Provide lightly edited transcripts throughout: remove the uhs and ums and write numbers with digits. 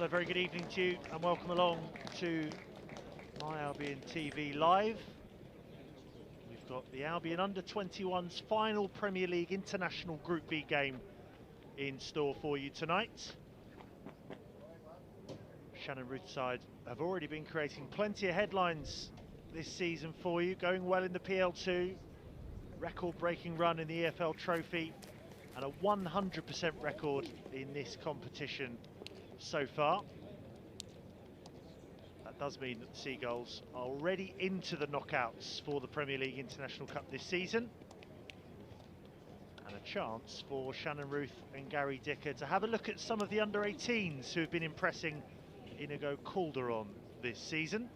Well, a very good evening to you and welcome along to My Albion TV Live. We've got the Albion Under-21's final Premier League International Group B game in store for you tonight. Shannon Ruth's side have already been creating plenty of headlines this season for you, going well in the PL2, record-breaking run in the EFL Trophy, and a 100% record in this competition so far. That does mean that the Seagulls are already into the knockouts for the Premier League International Cup this season. And a chance for Shannon Ruth and Gary Dicker to have a look at some of the under-18s who have been impressing Inigo Calderon this season.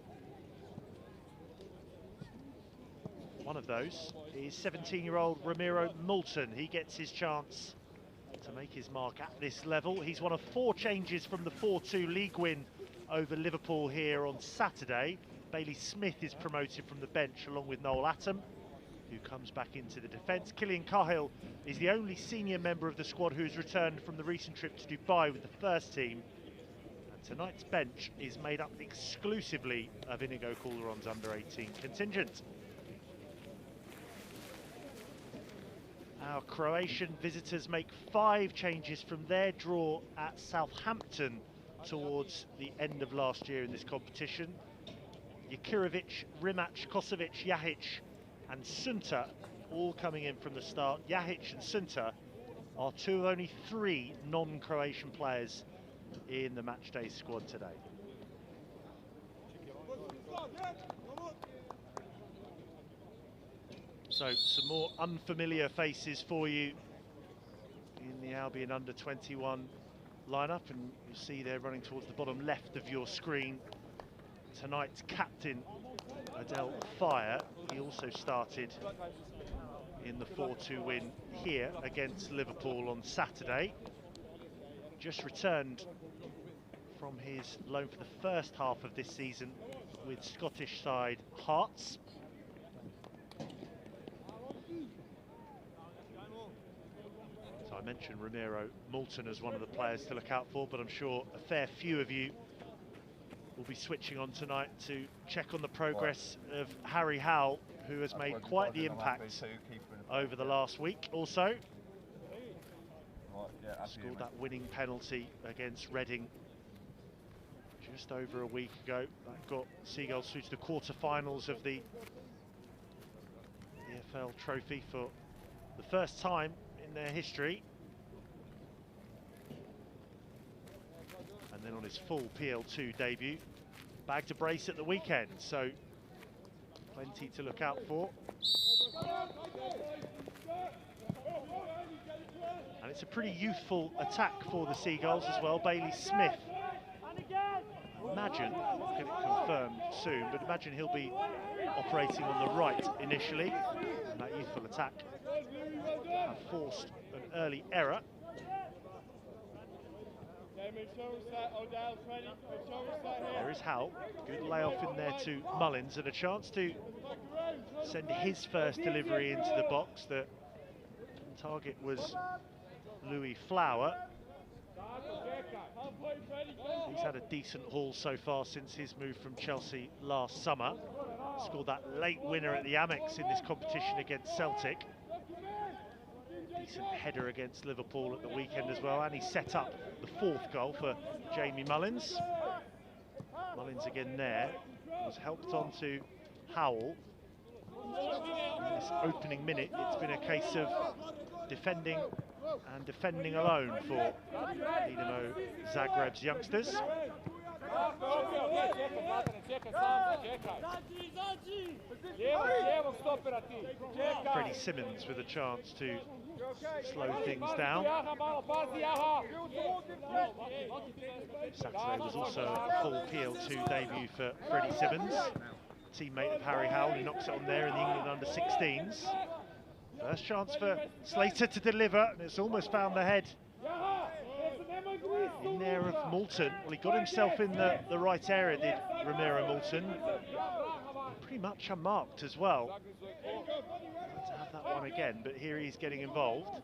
One of those is 17-year-old Ramiro Moulton. He gets his chance to make his mark at this level. He's one of 4 changes from the 4-2 league win over Liverpool here on Saturday. Bailey Smith is promoted from the bench along with Noel Attam, who comes back into the defence. Killian Cahill is the only senior member of the squad who's returned from the recent trip to Dubai with the first team. And tonight's bench is made up exclusively of Inigo Calderon's under-18 contingent. Our Croatian visitors make 5 changes from their draw at Southampton towards the end of last year in this competition. Jakirovic, Rimac, Kosovic, Jahic and Sunta all coming in from the start. Jahic and Sunta are 2 of only 3 non-Croatian players in the matchday squad today. So some more unfamiliar faces for you in the Albion Under-21 lineup, and you'll see they're running towards the bottom left of your screen. Tonight's captain, Adel Fire, he also started in the 4-2 win here against Liverpool on Saturday. Just returned from his loan for the first half of this season with Scottish side Hearts. So I mentioned Ramiro Moulton as one of the players to look out for, but I'm sure a fair few of you will be switching on tonight to check on the progress of Harry Howell, who has made quite the impact over the last week or so. Scored that winning penalty against Reading just over a week ago. That got Seagulls through to the quarter-finals of the EFL Trophy for the first time in their history. And then on his full PL2 debut, bagged a brace at the weekend, so plenty to look out for. And it's a pretty youthful attack for the Seagulls as well. Bailey Smith, imagine, we'll get it confirmed soon, but imagine he'll be operating on the right initially. And that youthful attack have forced an early error. There is Howell, good layoff in there to Mullins, and a chance to send his first delivery into the box. The target was Louis Flower. He's had a decent haul so far since his move from Chelsea last summer. Scored that late winner at the Amex in this competition against Celtic. Decent header against Liverpool at the weekend as well, and he set up the 4th goal for Jamie Mullins. Mullins again there, was helped on to Howell. In this opening minute, it's been a case of defending and defending alone for Dinamo Zagreb's youngsters. Freddie Simmons with a chance to slow things down. Saturday was also a full PL2 debut for Freddie Simmons, teammate of Harry Howell, who knocks it on there in the England under-16s. First chance for Slater to deliver, and it's almost found the head in there of Moulton. Well, he got himself in the right area, did Ramiro Moulton. Pretty much unmarked as well. Had to have that one again, but here he's getting involved.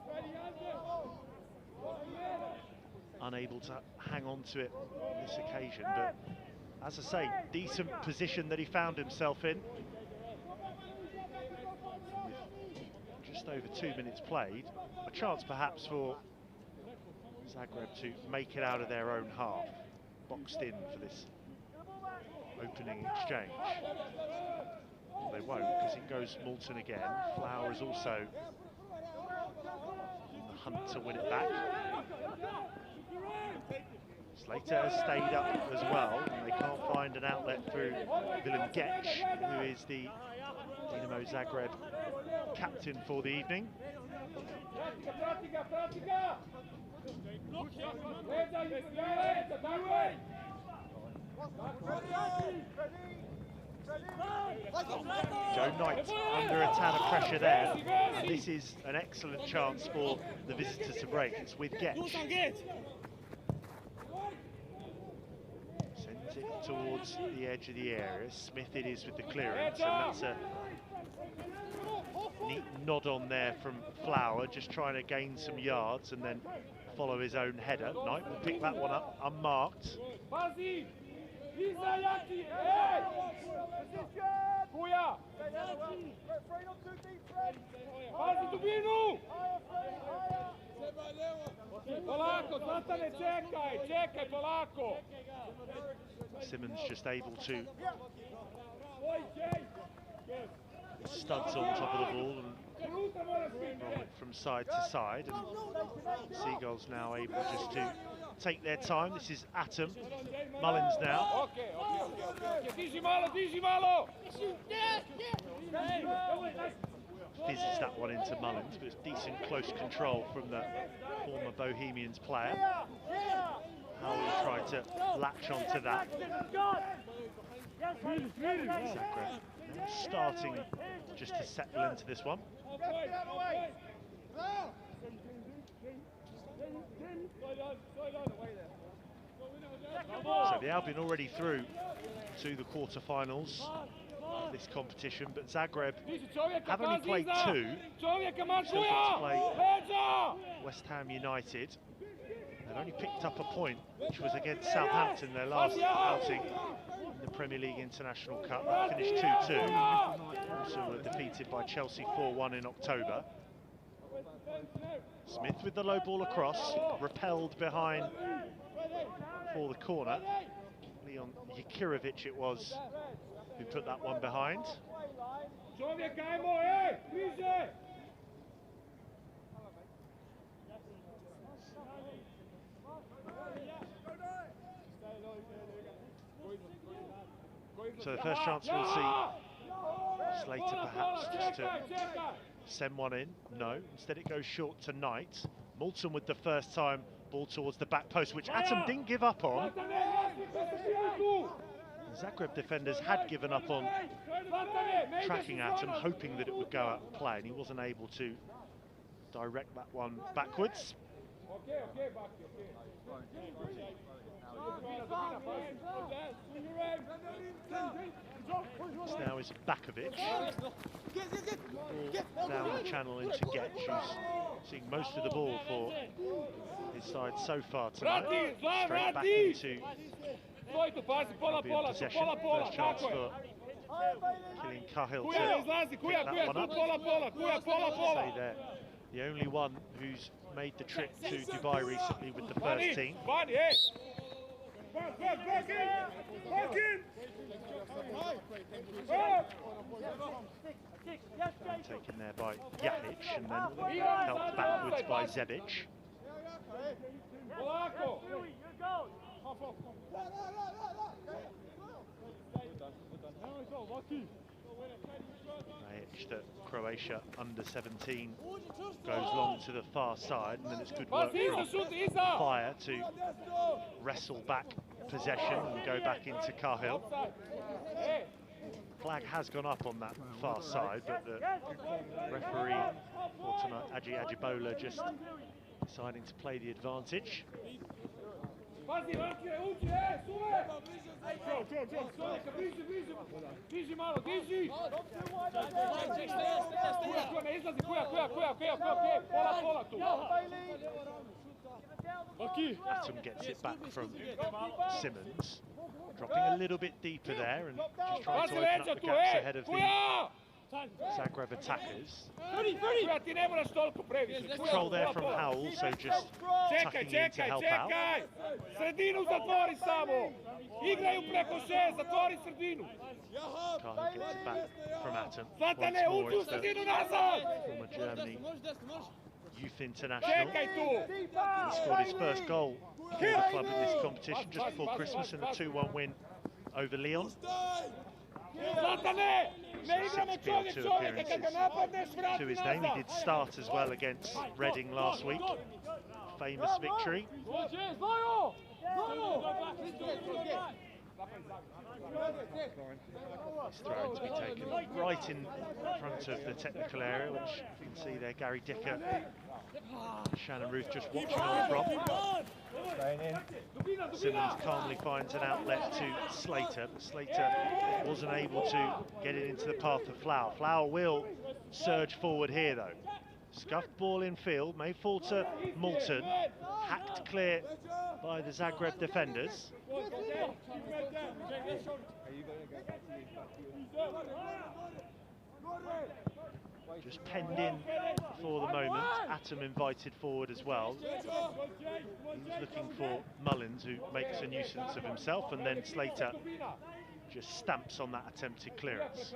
unable to hang on to it on this occasion. But as I say, decent position that he found himself in. With just over 2 minutes played, a chance perhaps for Zagreb to make it out of their own half. Boxed in for this opening exchange. Well, they won't, because it goes Moulton again. Flower is also on the hunt to win it back. Slater has stayed up as well, and they can't find an outlet through Willem Getch, who is the Dinamo Zagreb captain for the evening. Joe Knight under a ton of pressure there, and this is an excellent chance for the visitors to break. It's with Getch. Sends it towards the edge of the area. Smith it is with the clearance, and that's a neat nod on there from Flower, just trying to gain some yards and then follow his own header. Knight will pick that one up unmarked. Simmons just able to studs on top of the ball and roll it from side to side, and Seagulls now able just to take their time. This is Atom. Mullins now. Fizzes that one into Mullins, but it's decent close control from the former Bohemians player. How will he try to latch onto that? Zagreb starting just to settle into this one. So the Albion already through to the quarterfinals of this competition, but Zagreb have only played two. Still got to play West Ham United. They've only picked up a point, which was against Southampton, their last outing in the Premier League International Cup. That finished 2-2. Also were defeated by Chelsea 4-1 in October. Smith with the low ball across, repelled behind for the corner. Leon Jakirovic it was who put that one behind. So the first chance we'll see Slater perhaps just to send one in. No, instead it goes short to Knight. Moulton with the first time ball towards the back post, which Atom didn't give up on. Zagreb defenders had given up on tracking Atom, hoping that it would go out of play, and he wasn't able to direct that one backwards. This now is Bakovic. Down the channel into Getch, who's seeing most of the ball for his side so far tonight. Straight back into Albion possession. First chance for Killian Cahill to pick that one up. Say they're the only one who's made the trip to Dubai recently with the first team. Taken there by Jahic and then helped backwards by Zebic. That Croatia under 17 goes long to the far side, and then it's good work from Fire to wrestle back possession and go back into Cahill. Flag has gone up on that far side, but the referee for tonight, Aji Ajibola, just deciding to play the advantage. Atom gets it back from Simmons, dropping a little bit deeper there and just trying to open up the gaps ahead of the Zagreb attackers. Control there from Hove, also just tucking in to help out. Sredinu zatvori samo! Igraju preko 6, zatvori sredinu! Kyle gets it back from Atom. Zlatane, uđi u sredinu nazad! Former Germany youth international. He scored his first goal for the club in this competition just before Christmas in the 2-1 win over Lyon. Zlatane! Ne igramo čovjek čovjeka kad ga napadneš, vrati To his name, he did start as well against Reading last week. Famous victory. This throw to be taken right in front of the technical area, which you can see there, Gary Dicker, Shannon Ruth just watching on from. Simmons calmly finds an outlet to Slater, but Slater wasn't able to get it into the path of Flower. Flower will surge forward here though. Scuffed ball in field, may fall to Moulton, hacked clear by the Zagreb defenders. Just penned in for the moment. Atom invited forward as well. He was looking for Mullins, who makes a nuisance of himself, and then Slater just stamps on that attempted clearance.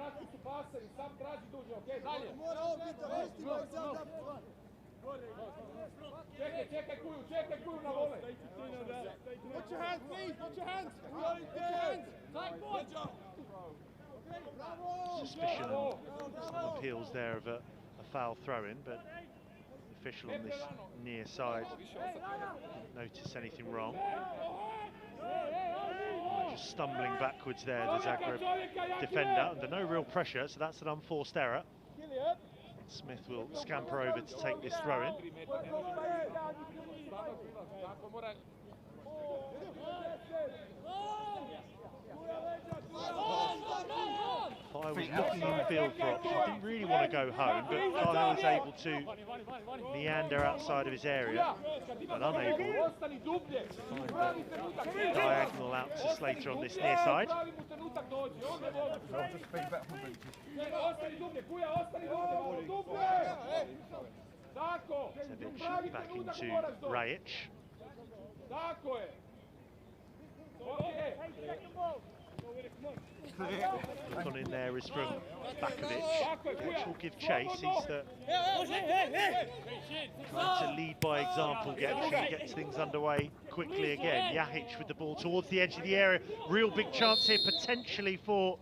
Suspicion and some appeals there of a foul throw-in, but the official on this near side didn't notice anything wrong. Just stumbling backwards there, the Zagreb defender, under no real pressure, so that's an unforced error. Smith will scamper over to take this throw-in. Fire was looking in field for options, didn't really want to go home, but Kyle was able to meander outside of his area, but unable to find the diagonal out to Slater on this near side. Sevic back into Rajic. Look on in there is from Bakovic, which will give chase. He's trying to lead by example, gets things underway quickly again. Jahic with the ball towards the edge of the area. Real big chance here potentially for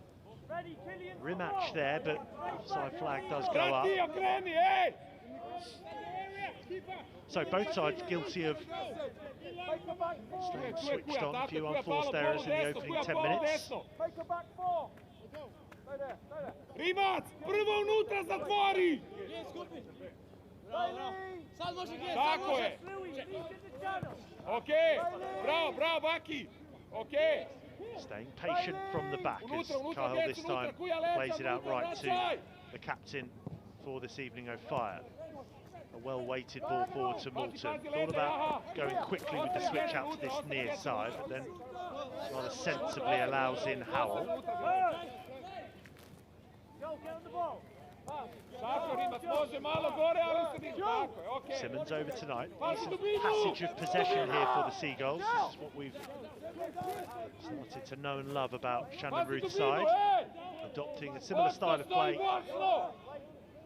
rematch there, but offside flag does go up. So both sides guilty of staying switched on. A few unforced errors in the opening 10 minutes. Rimac, prvo unutra zatvori! Tako je! Okej, bravo, bravo Baki! Okej! Staying patient from the back as Kyle this time plays it out right to the captain for this evening, O'Fire. A well-weighted ball forward to Moulton. Thought about going quickly with the switch out to this near side, but then rather sensibly allows in Howell. Simmons over tonight. Decent passage of possession here for the Seagulls. This is what we've started to know and love about Shannon Ruth's side, adopting a similar style of play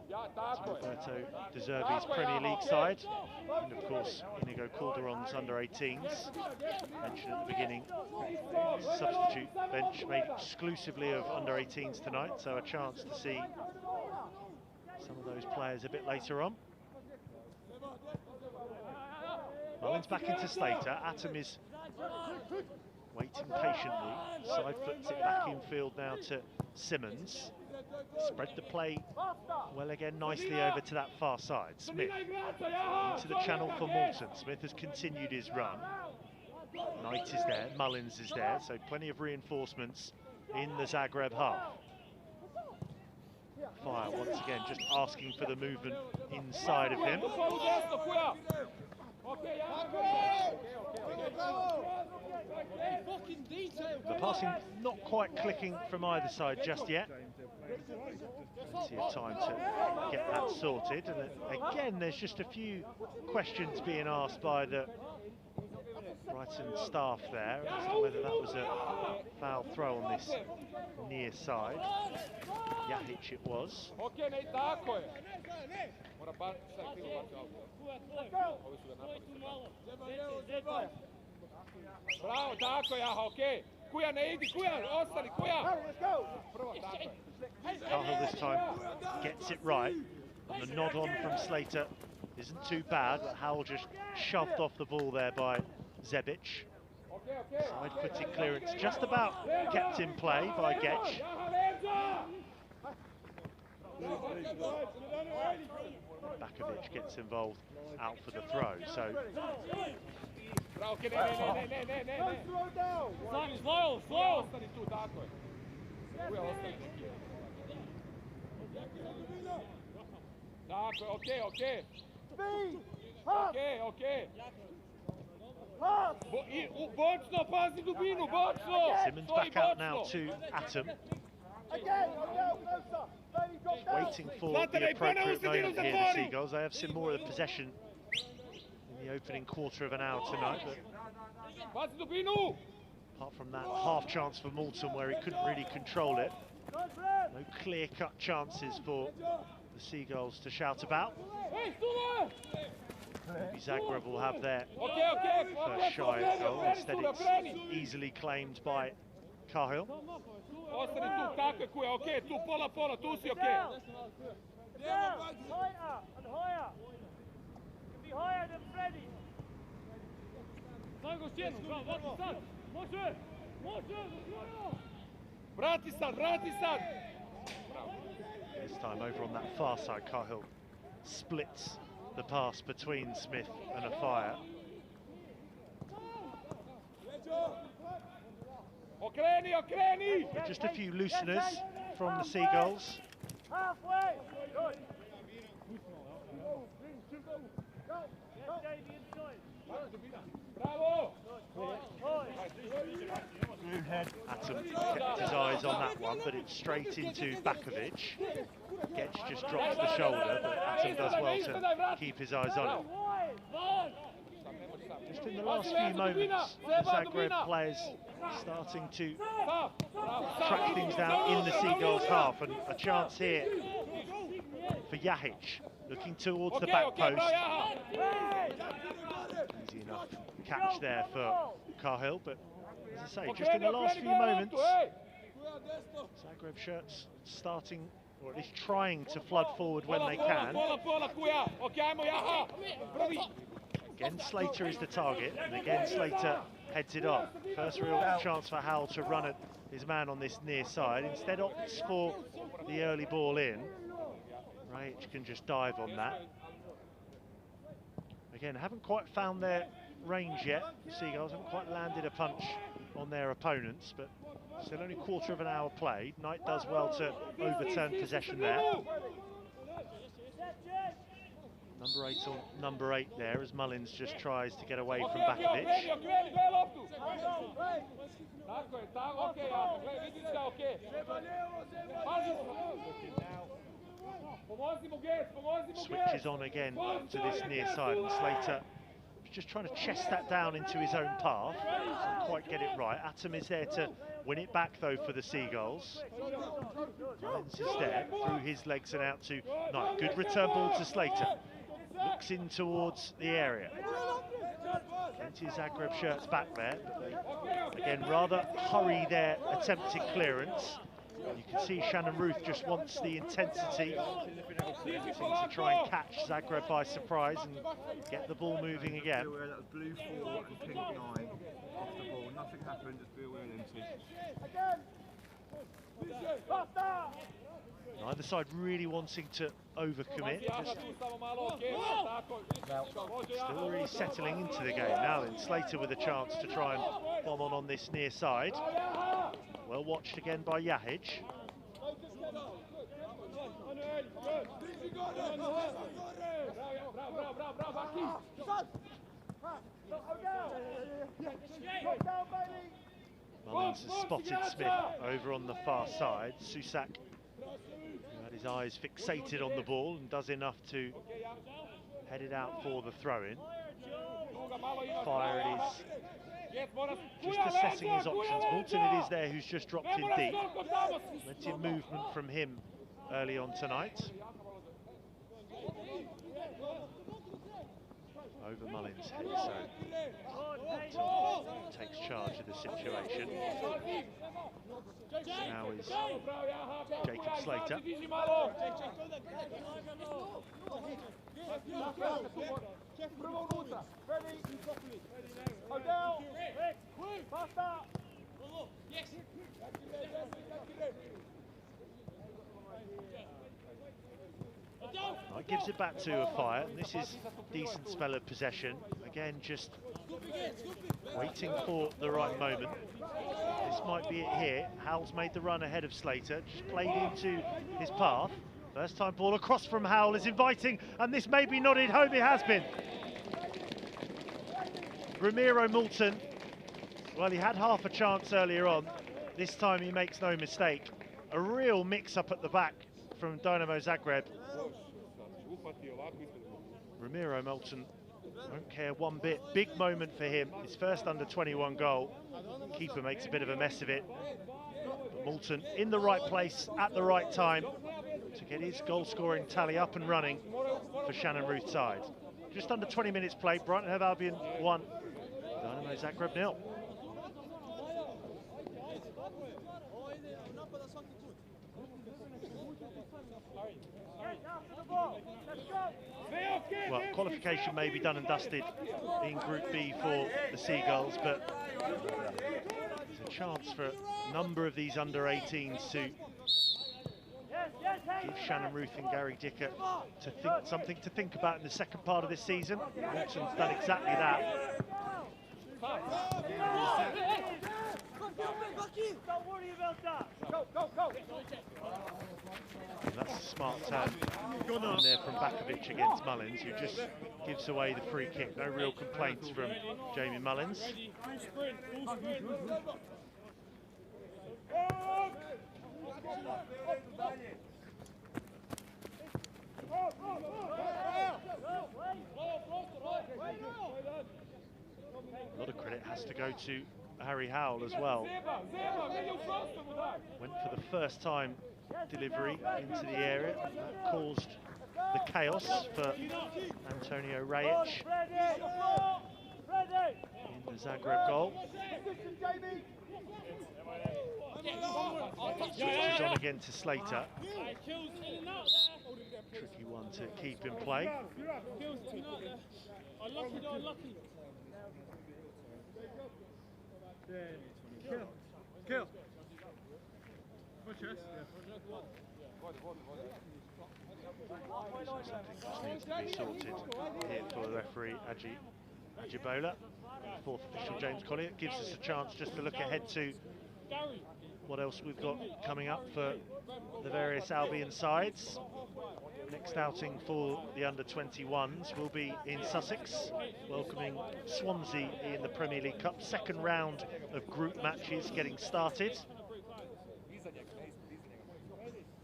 to Roberto De Zerbi's Premier League side, and of course Inigo Calderon's under-18s. Mentioned at the beginning, substitute bench made exclusively of under-18s tonight, so a chance to see some of those players a bit later on. Mullins back into Slater. Atom is waiting patiently. Side flips it back in field now to Simmons. Spread the play well again nicely over to that far side. Smith into the channel for Moulton. Smith has continued his run. Knight is there, Mullins is there, so plenty of reinforcements in the Zagreb half. Fire once again just asking for the movement inside of him. The passing not quite clicking from either side just yet. Plenty of time to get that sorted. And again, there's just a few questions being asked by the Brighton staff there as to whether that was a foul throw on this near side. Jahic it was. Bravo, tako je, Jaha, okej. Kuja, ne idi, Kuja, ostani, Kuja. Cahill this time gets it right. And the nod on from Slater isn't too bad, but Howell just shoved off the ball there by Zebic. Side-footed clearance just about kept in play by Getch. Bakovic gets involved out for the throw, so... Okay. Bočno, pazi dubinu, bočno! Simmons back out now to Atom. Waiting for the appropriate moment here, the Seagulls. They have some more of the possession in the opening quarter of an hour tonight. But apart from that half chance for Moulton where he couldn't really control it, no clear-cut chances for the Seagulls to shout about. Maybe Zagreb will have their first shy goal. Instead it's easily claimed by Cahill. Ostani tu, tako je Kuja, okej, tu pola, tu si okej. Vrati sad! This time over on that far side, Cahill splits the pass between Smith and Afire. Okreni! Just a few looseners from the Seagulls. Bravo! Atom kept his eyes on that one, but it's straight into Bakovic. Getch just drops the shoulder, but Atom does well to keep his eyes on it. Just in the last few moments, the Zagreb players starting to track things down in the Seagulls' half, and a chance here for Jahic, looking towards the back post. Easy enough catch there for Cahill, but as I say, just in the last few moments, Zagreb shirts starting, or at least trying to flood forward when they can. Again, Slater is the target, and again Slater heads it off. First real chance for Howell to run at his man on this near side. Instead opts for the early ball in. Rajic can just dive on that. Again, haven't quite found their range yet. The Seagulls haven't quite landed a punch on their opponents, but still only quarter of an hour played. Knight does well to overturn possession there. Number 8 on number 8 there, as Mullins just tries to get away from Bakovic. Switches on again to this near side, and Slater is just trying to chest that down into his own path. Doesn't quite get it right. Atom is there to win it back though for the Seagulls. Mullins is there, through his legs and out to Knight. Good return ball to Slater. Looks in towards the area. Plenty of Zagreb shirts back there, but they, again, rather hurry their attempted clearance. You can see Shannon Ruth just wants the intensity to try and catch Zagreb by surprise and get the ball moving again. That was blue 4 and pink 9 off the ball. Nothing happened, just Bill empty. Either side really wanting to overcommit. Still really settling into the game. Now then, Slater with a chance to try and bomb on this near side. Well watched again by Jahic. Mullins has spotted Smith over on the far side. Susak, who had his eyes fixated on the ball and does enough to head it out for the throw-in. Fire it is, just assessing his options. Moulton it is there who's just dropped in deep. Plenty of movement from him early on tonight. Over Mullins' head, so takes charge of the situation. Now is Jacob Slater. Well, it gives it back to a Fire. This is decent spell of possession. Again, just waiting for the right moment. This might be it here. Howell's made the run ahead of Slater, just played into his path. First time ball across from Howell is inviting, and this may be nodded home. It has been. Ramiro Moulton, well, he had half a chance earlier on. This time he makes no mistake. A real mix-up at the back from Dinamo Zagreb. Ramiro Moulton won't care one bit. Big moment for him. His first under-21 goal. Keeper makes a bit of a mess of it. But Moulton in the right place at the right time to get his goal-scoring tally up and running for Shannon Ruth's side. Just under 20 minutes played. Brighton Hove Albion 1. Dinamo Zagreb 0. Well, qualification may be done and dusted in Group B for the Seagulls, but there's a chance for a number of these under-18s to give Shannon Ruth and Gary Dicker something to think about in the second part of this season. Moulton's done exactly that. Don't worry about that. That's a smart turn in there from Bakovic against Mullins, who just gives away the free kick. No real complaints from Jamie Mullins. A lot of credit has to go to Harry Howell as well. Went for the first time delivery into the area. That caused the chaos for Antonio Rajic in the Zagreb goal. Switches on again to Slater. Tricky one to keep in play. Kill. Something just needs to be sorted here for the referee Ajibola. Fourth official James Collier gives us a chance just to look ahead to what else we've got coming up for the various Albion sides. Next outing for the under-21s will be in Sussex, welcoming Swansea in the Premier League Cup. Second round of group matches getting started.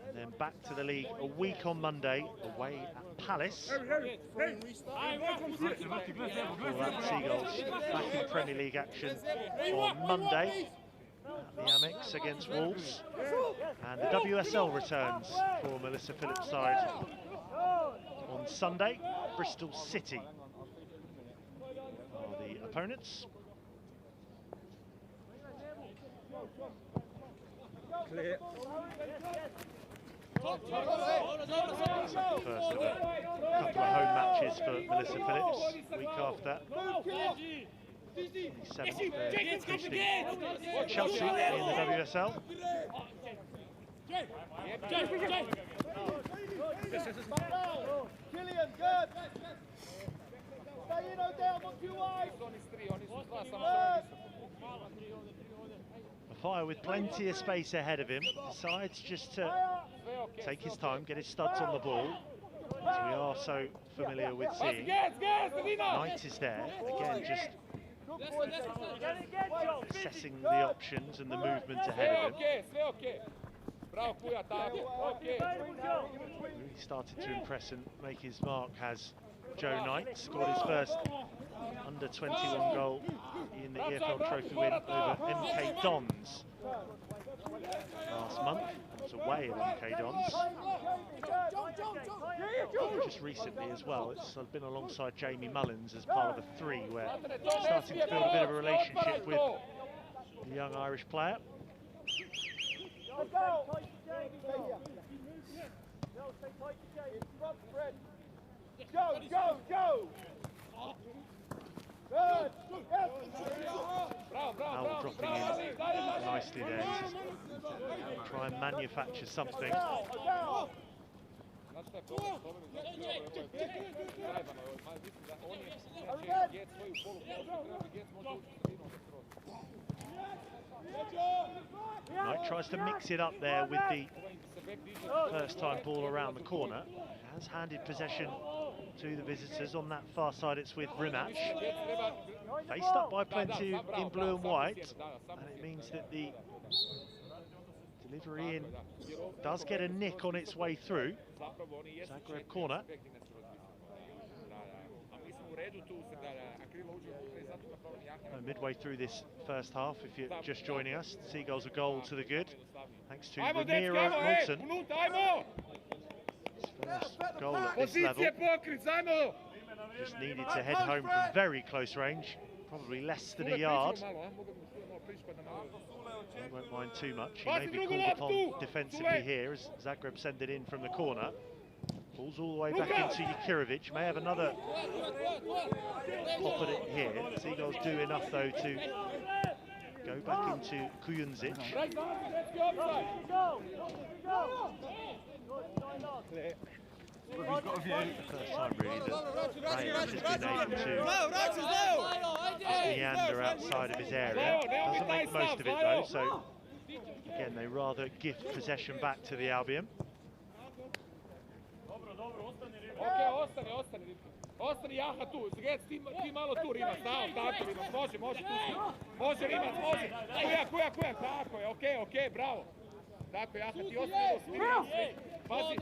And then back to the league a week on Monday, away at Palace. For that, Seagulls back in Premier League action on Monday at the Amex against Wolves. And the WSL returns for Melissa Phillips' side on Sunday. Bristol City are the opponents. Clear. First of a couple of home matches for Melissa Phillips. Week after, 27th, hosting Chelsea in the WSL. Killian, good. Stay in, Odell, not too wide. Fire with plenty of space ahead of him, decides just to take his time, get his studs on the ball, as we are so familiar with seeing. Knight is there, again just assessing the options and the movement ahead of him. Sve okej. Bravo, Kuja, tako. Okej. Really started to impress and make his mark has Joe Knight. Scored his first under-21 goal in the EFL Trophy win over MK Dons last month. It was away at MK Dons. Just recently as well, it's been alongside Jamie Mullins as part of the three, where starting to build a bit of a relationship with the young Irish player. Go! Howell dropping in nicely there to try and manufacture something. Knight tries to mix it up there with the first time ball around the corner. Has handed possession to the visitors. On that far side it's with Rimac. Faced up by plenty in blue and white, and it means that the delivery in does get a nick on its way through. Zagreb corner. Midway through this first half, if you're just joining us, Seagulls a goal to the good, thanks to Ramiro Moulton. First goal at this level. Just needed to head home from very close range, probably less than a yard. He won't mind too much. He may be called upon defensively here as Zagreb send it in from the corner. Ball's all the way back into Jakirovic. May have another pop at it here. Seagulls do enough though to go back into Kujundžić. First time really that Ryan has been able to just meander outside of his area. Doesn't make most of it though, so again they rather gift possession back to the Albion. Ostani Jaha tu, Zgec, ti malo tu Rimac, tako Rimac, može tu si. Može Rimac, može. Kuja, tako je, okej, bravo. Tako Jaha, ti ostani Pazi,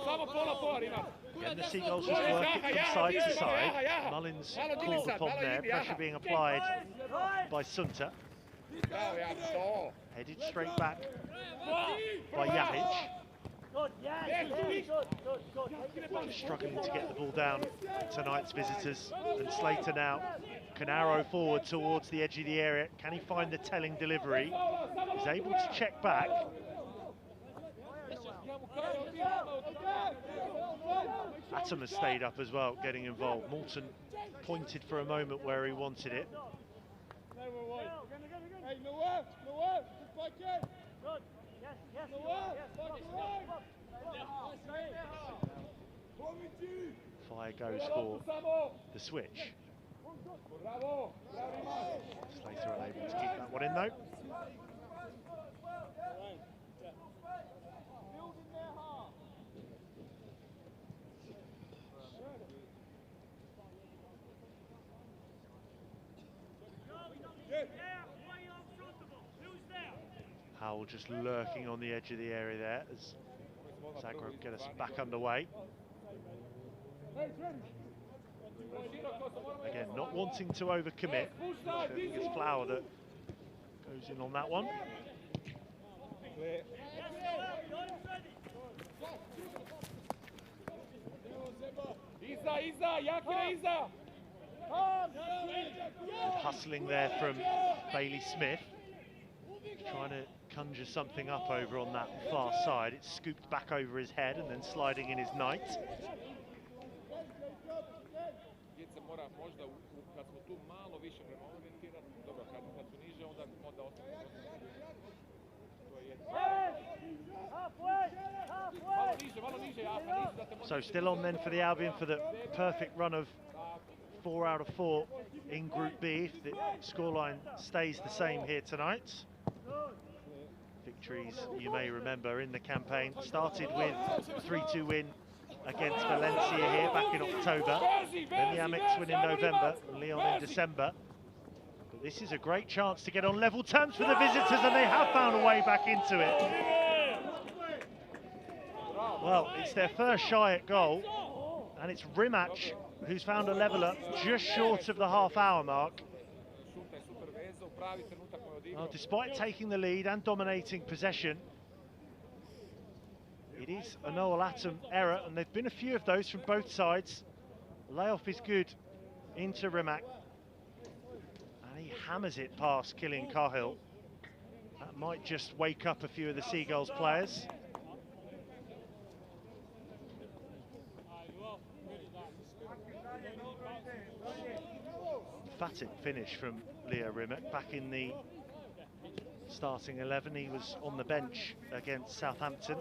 samo pola Rimac. Again, the Seagulls just work it from side to side. Mullins called upon there, pressure being applied by Sunta. Headed straight back by Jahic. Struggling to get the ball down tonight's visitors, and Slater now can arrow forward towards the edge of the area. Can he find the telling delivery? He's able to check back. Atom has stayed up as well, getting involved. Moulton pointed for a moment where he wanted it. Fire goes for the switch. Slater unable to keep that one in though. Howell just lurking on the edge of the area there as Zagreb get us back underway. Again, not wanting to overcommit. I think it's Flower that goes in on that one. Hustling there from Bailey Smith, trying to conjure something up over on that far side. It's scooped back over his head and then sliding in his Knight. So still on then for the Albion for the perfect run of 4 out of 4 in Group B if the scoreline stays the same here tonight. Victories, you may remember, in the campaign started with a 3-2 win against Valencia here back in October, then the Amex win in November, and Lyon in December, But this is a great chance to get on level terms for the visitors, and they have found a way back into it. Well, it's their first shy at goal, and it's Rimac who's found a leveller just short of the half-hour mark. Well, despite taking the lead and dominating possession, it is a Noel Atom error, and there've been a few of those from both sides. Layoff is good into Rimac, and he hammers it past Killian Cahill. That might just wake up a few of the Seagulls players. Emphatic finish from Leo Rimac. Back in the starting 11, he was on the bench against Southampton.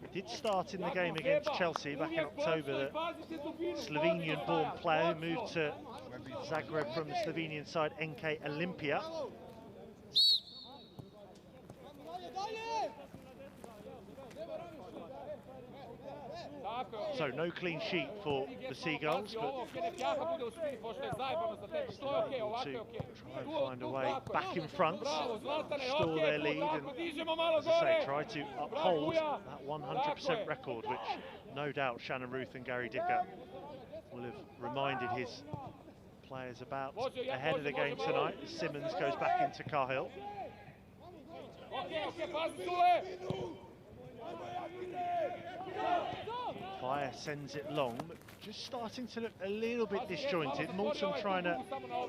He did start in the game against Chelsea back in October. The Slovenian-born player who moved to Zagreb from the Slovenian side NK Olimpia. So no clean sheet for the Seagulls, but still able to try and find a way back in front, restore their lead, and as I say, try to uphold that 100% record, which no doubt Shannon Ruth and Gary Dicker will have reminded his players about ahead of the game tonight, as Simmons goes back into Cahill. Fire sends it long, but just starting to look a little bit disjointed. Moulton trying to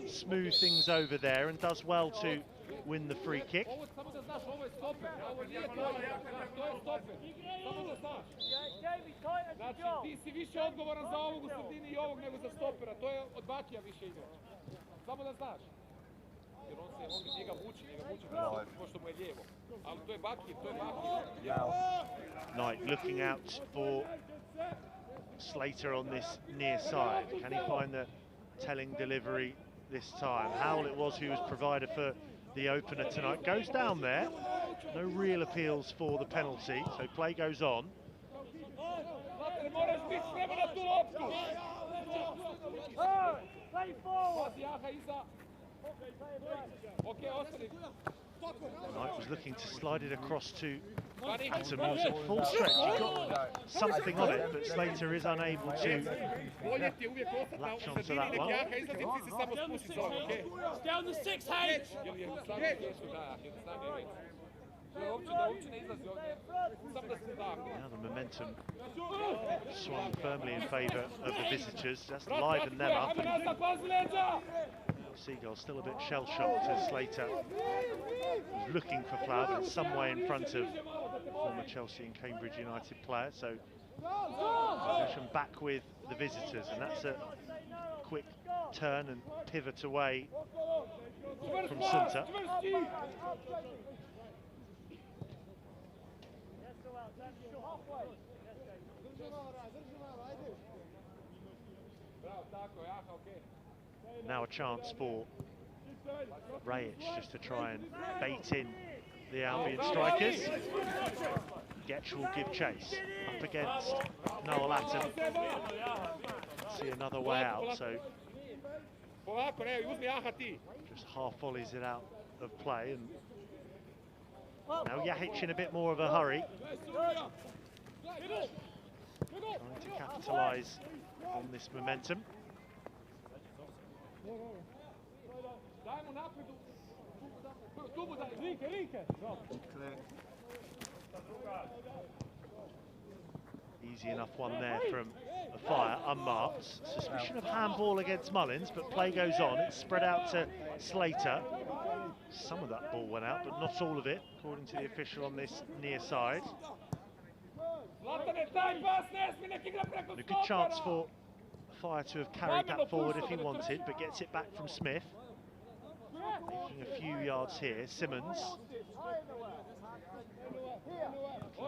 smooth things over there, and does well to win the free kick. Knight looking out for Slater on this near side. Can he find the telling delivery this time? Howell it was who was provider for the opener tonight. Goes down there. No real appeals for the penalty, so play goes on. Knight was looking to slide it across to Atom, who was at full stretch. He got something on it, but Slater is unable to latch onto that one. Down the 6, H! Now the momentum swung firmly in favour of the visitors. Just livened them up. And Seagulls still a bit shell-shocked as Slater was looking for Flower, but some way in front of former Chelsea and Cambridge United player. So possession back with the visitors, and that's a quick turn and pivot away from Sunta. Now a chance for Rajic just to try and bait in the Albion strikers. Getch will give chase up against Noel Atom. See another way out, so just half volleys it out of play, and now Jahic in a bit more of a hurry, trying to capitalise on this momentum. Easy enough one there from a Fire, unmarked. Suspicion of handball against Mullins, but play goes on. It's spread out to Slater. Some of that ball went out, but not all of it, according to the official on this near side. And a good chance for Fire to have carried that forward if he wanted, but gets it back from Smith. Making a few yards here. Simmons.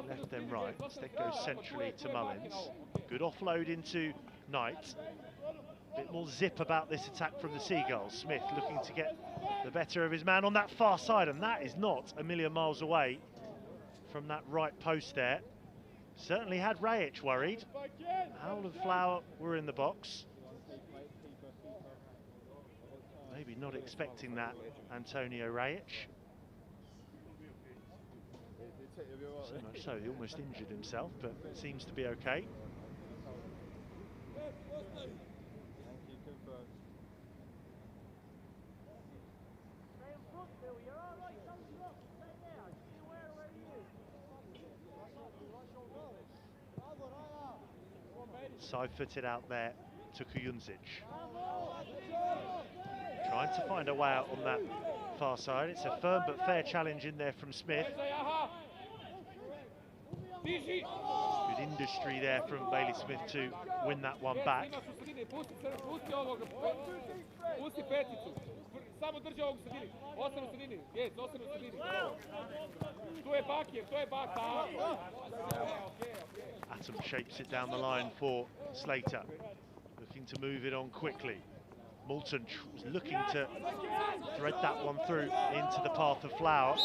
Left then right. Instead goes centrally to Mullins. Good offload into Knight. A bit more zip about this attack from the Seagulls. Smith looking to get the better of his man on that far side, and that is not a million miles away from that right post there. Certainly had Rajic worried. Howell and Flower were in the box. Maybe not expecting that, Antonio Rajic. So much so, he almost injured himself, but seems to be okay. Side-footed out there to Kujundžić. Trying to find a way out on that far side. It's a firm but fair challenge in there from Smith. Good industry there from Bailey Smith to win that one back. Atom shapes it down the line for Slater, looking to move it on quickly. Moulton was looking to thread that one through into the path of Flower.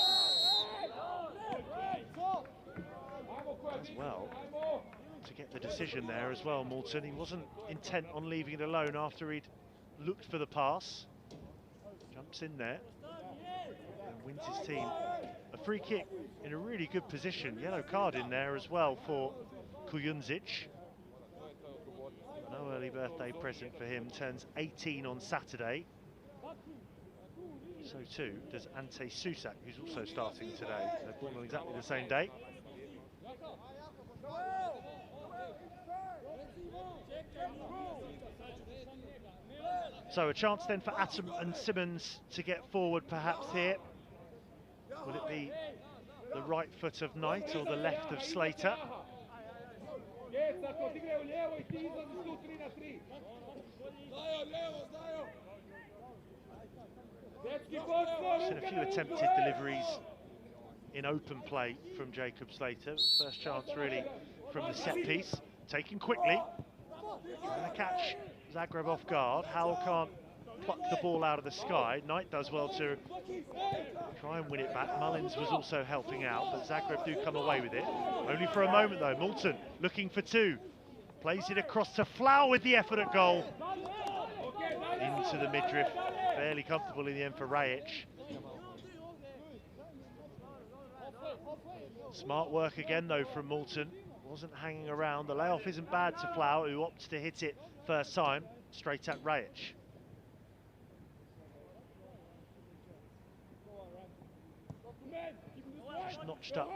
As well, to get the decision there as well, Moulton. He wasn't intent on leaving it alone after he'd looked for the pass. Jumps in there and wins his team a free kick in a really good position. Yellow card in there as well for Kujundžić. No early birthday present for him, turns 18 on Saturday. So too does Ante Susak, who's also starting today. They're born on exactly the same day. So a chance then for Atom and Simmons to get forward perhaps here. Will it be the right foot of Knight or the left of Slater? Seen a few attempted deliveries in open play from Jacob Slater. First chance really from the set piece, taken quickly. Trying to catch Zagreb off guard. Howell can't pluck the ball out of the sky. Knight does well to try and win it back. Mullins was also helping out, but Zagreb do come away with it. Only for a moment though. Moulton looking for two. Plays it across to Flower with the effort at goal. Into the midriff. Fairly comfortable in the end for Rajic. Smart work again though from Moulton. Wasn't hanging around. The layoff isn't bad to Flower, who opts to hit it first time straight at Rajic. Just notched up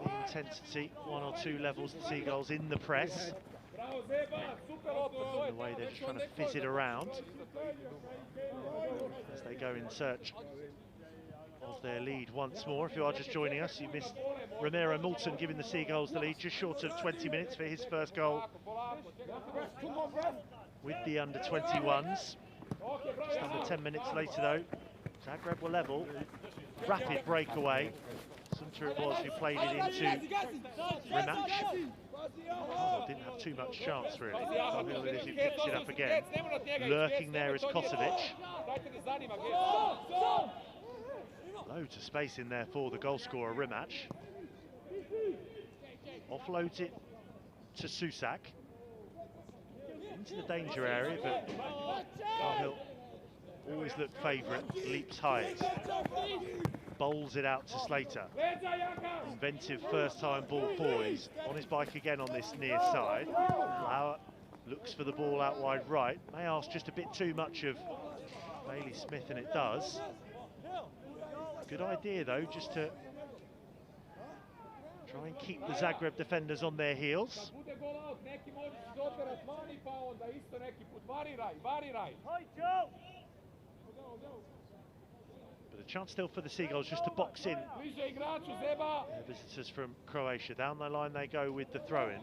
the intensity, 1 or 2 levels. The Seagulls in the press. In the way they're just trying to fit it around as they go in search of their lead once more. If you are just joining us, you missed Romero Moulton giving the Seagulls the lead just short of 20 minutes for his first goal with the under-21s. Just under 10 minutes later though, Zagreb were level. Rapid breakaway. Sunter it was who played it into Rimac. Oh, didn't have too much chance really. It is who picks it up again. Lurking there is Kosovic. Loads of space in there for the goal scorer Rimac. Offloads it to Susak. Into the danger area, but Cahill always looked favourite. Leaps highest. Bowls it out to Slater. Inventive first time ball forward. He's on his bike again on this near side. Flower looks for the ball out wide right. May ask just a bit too much of Bailey Smith, and it does. Good idea though, just to try and keep the Zagreb defenders on their heels. But a chance still for the Seagulls just to box in. Visitors from Croatia. Down the line they go with the throw-in.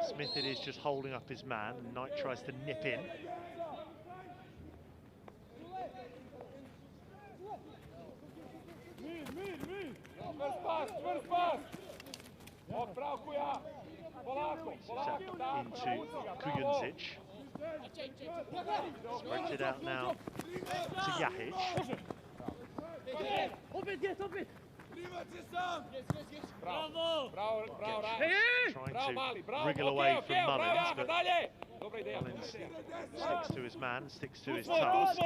Smith it is just holding up his man, and Knight tries to nip in. Into Kujundžić. Spreads it out now to Jahic. Trying to wriggle away from Mullins, but Mullins sticks to his man, sticks to his task.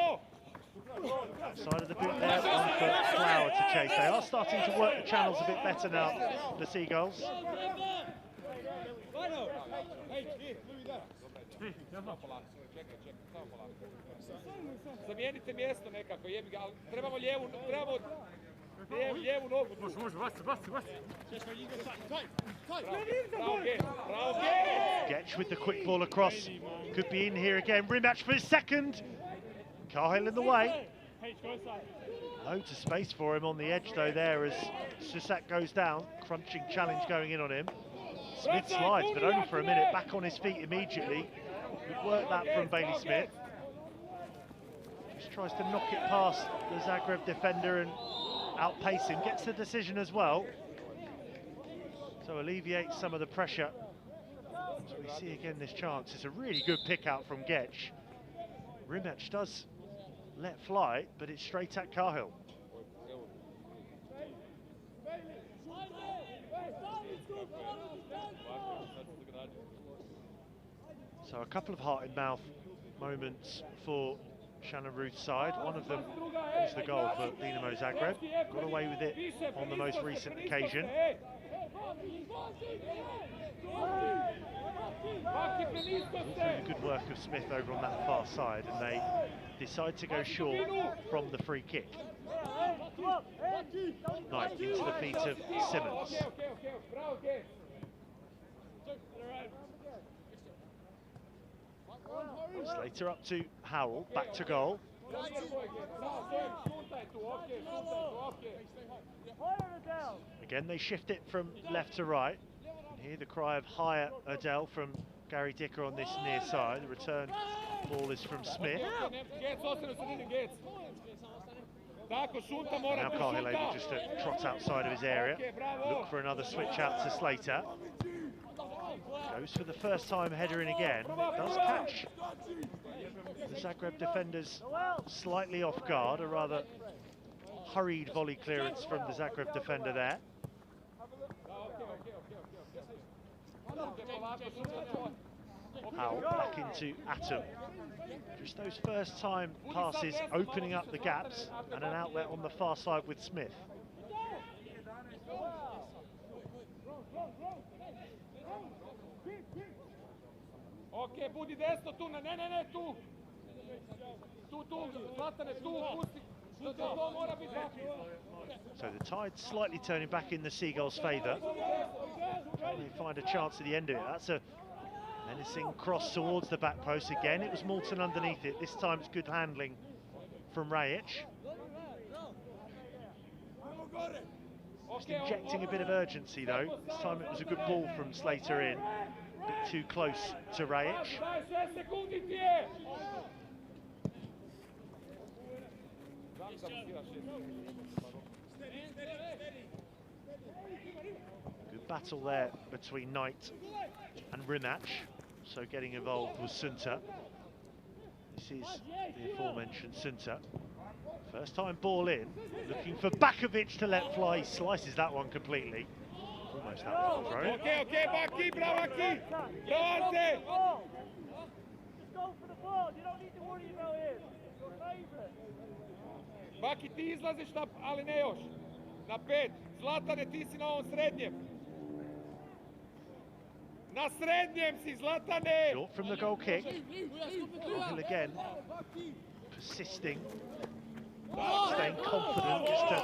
Side of the boot there, one for Flower to chase. They are starting to work the channels a bit better now, the Seagulls. Zamijenite mjesto nekako, jebi ga, ali trebamo lijevu nogu. Može, basti. Bravo, Getch with the quick ball across. Could be in here again. Rematch for his second. Cahill in the way. Loads of space for him on the edge though there as Susak goes down. Crunching challenge going in on him. Smith slides, but only for a minute. Back on his feet immediately. Good work that from Bailey Smith. Just tries to knock it past the Zagreb defender and outpace him. Gets the decision as well. So alleviates some of the pressure. So we see again this chance. It's a really good pick out from Getch. Rimac does let fly, but it's straight at Cahill. So a couple of heart-in-mouth moments for Shannon Ruth's side. One of them was the goal for Dinamo Zagreb. Got away with it on the most recent occasion. The good work of Smith over on that far side, and they decide to go short from the free kick. Knight into the feet of Simmons. Slater up to Howell, back to goal. Again, they shift it from left to right. Here the cry of higher Adele from Gary Dicker on this near side. The return ball is from Smith. Now Cahill able just to trot outside of his area. Look for another switch out to Slater. Goes for the first time header in again. It does catch the Zagreb defenders slightly off guard. A rather hurried volley clearance from the Zagreb defender there. Howell back into Atom. Just those first time passes opening up the gaps, and an outlet on the far side with Smith. Okay, budi desno tu, ne, tu. Tu, Zlatane, tu, pusti. To mora biti So the tide slightly turning back in the Seagulls' favour. Can they find a chance at the end of it? That's a menacing cross towards the back post again. It was Moulton underneath it. This time it's good handling from Rajic. Just injecting a bit of urgency though. This time it was a good ball from Slater in. A bit too close to Rajic. Good battle there between Knight and Rimac. So getting involved was Sunta. This is the aforementioned Sunta. First time ball in, looking for Bakovic to let fly. He slices that one completely. Almost out of the throw. Okay, Baki, bravo, Baki. Bravo, Just go for the ball. You don't need to worry about it. It's your favorite. Baki, ti izlaziš na, ali ne još. Na 5. Zlatane, ti si na ovom srednjem. Na srednjem si, Zlatane! Short from the goal kick. Cahill again, persisting. Staying confident, just to,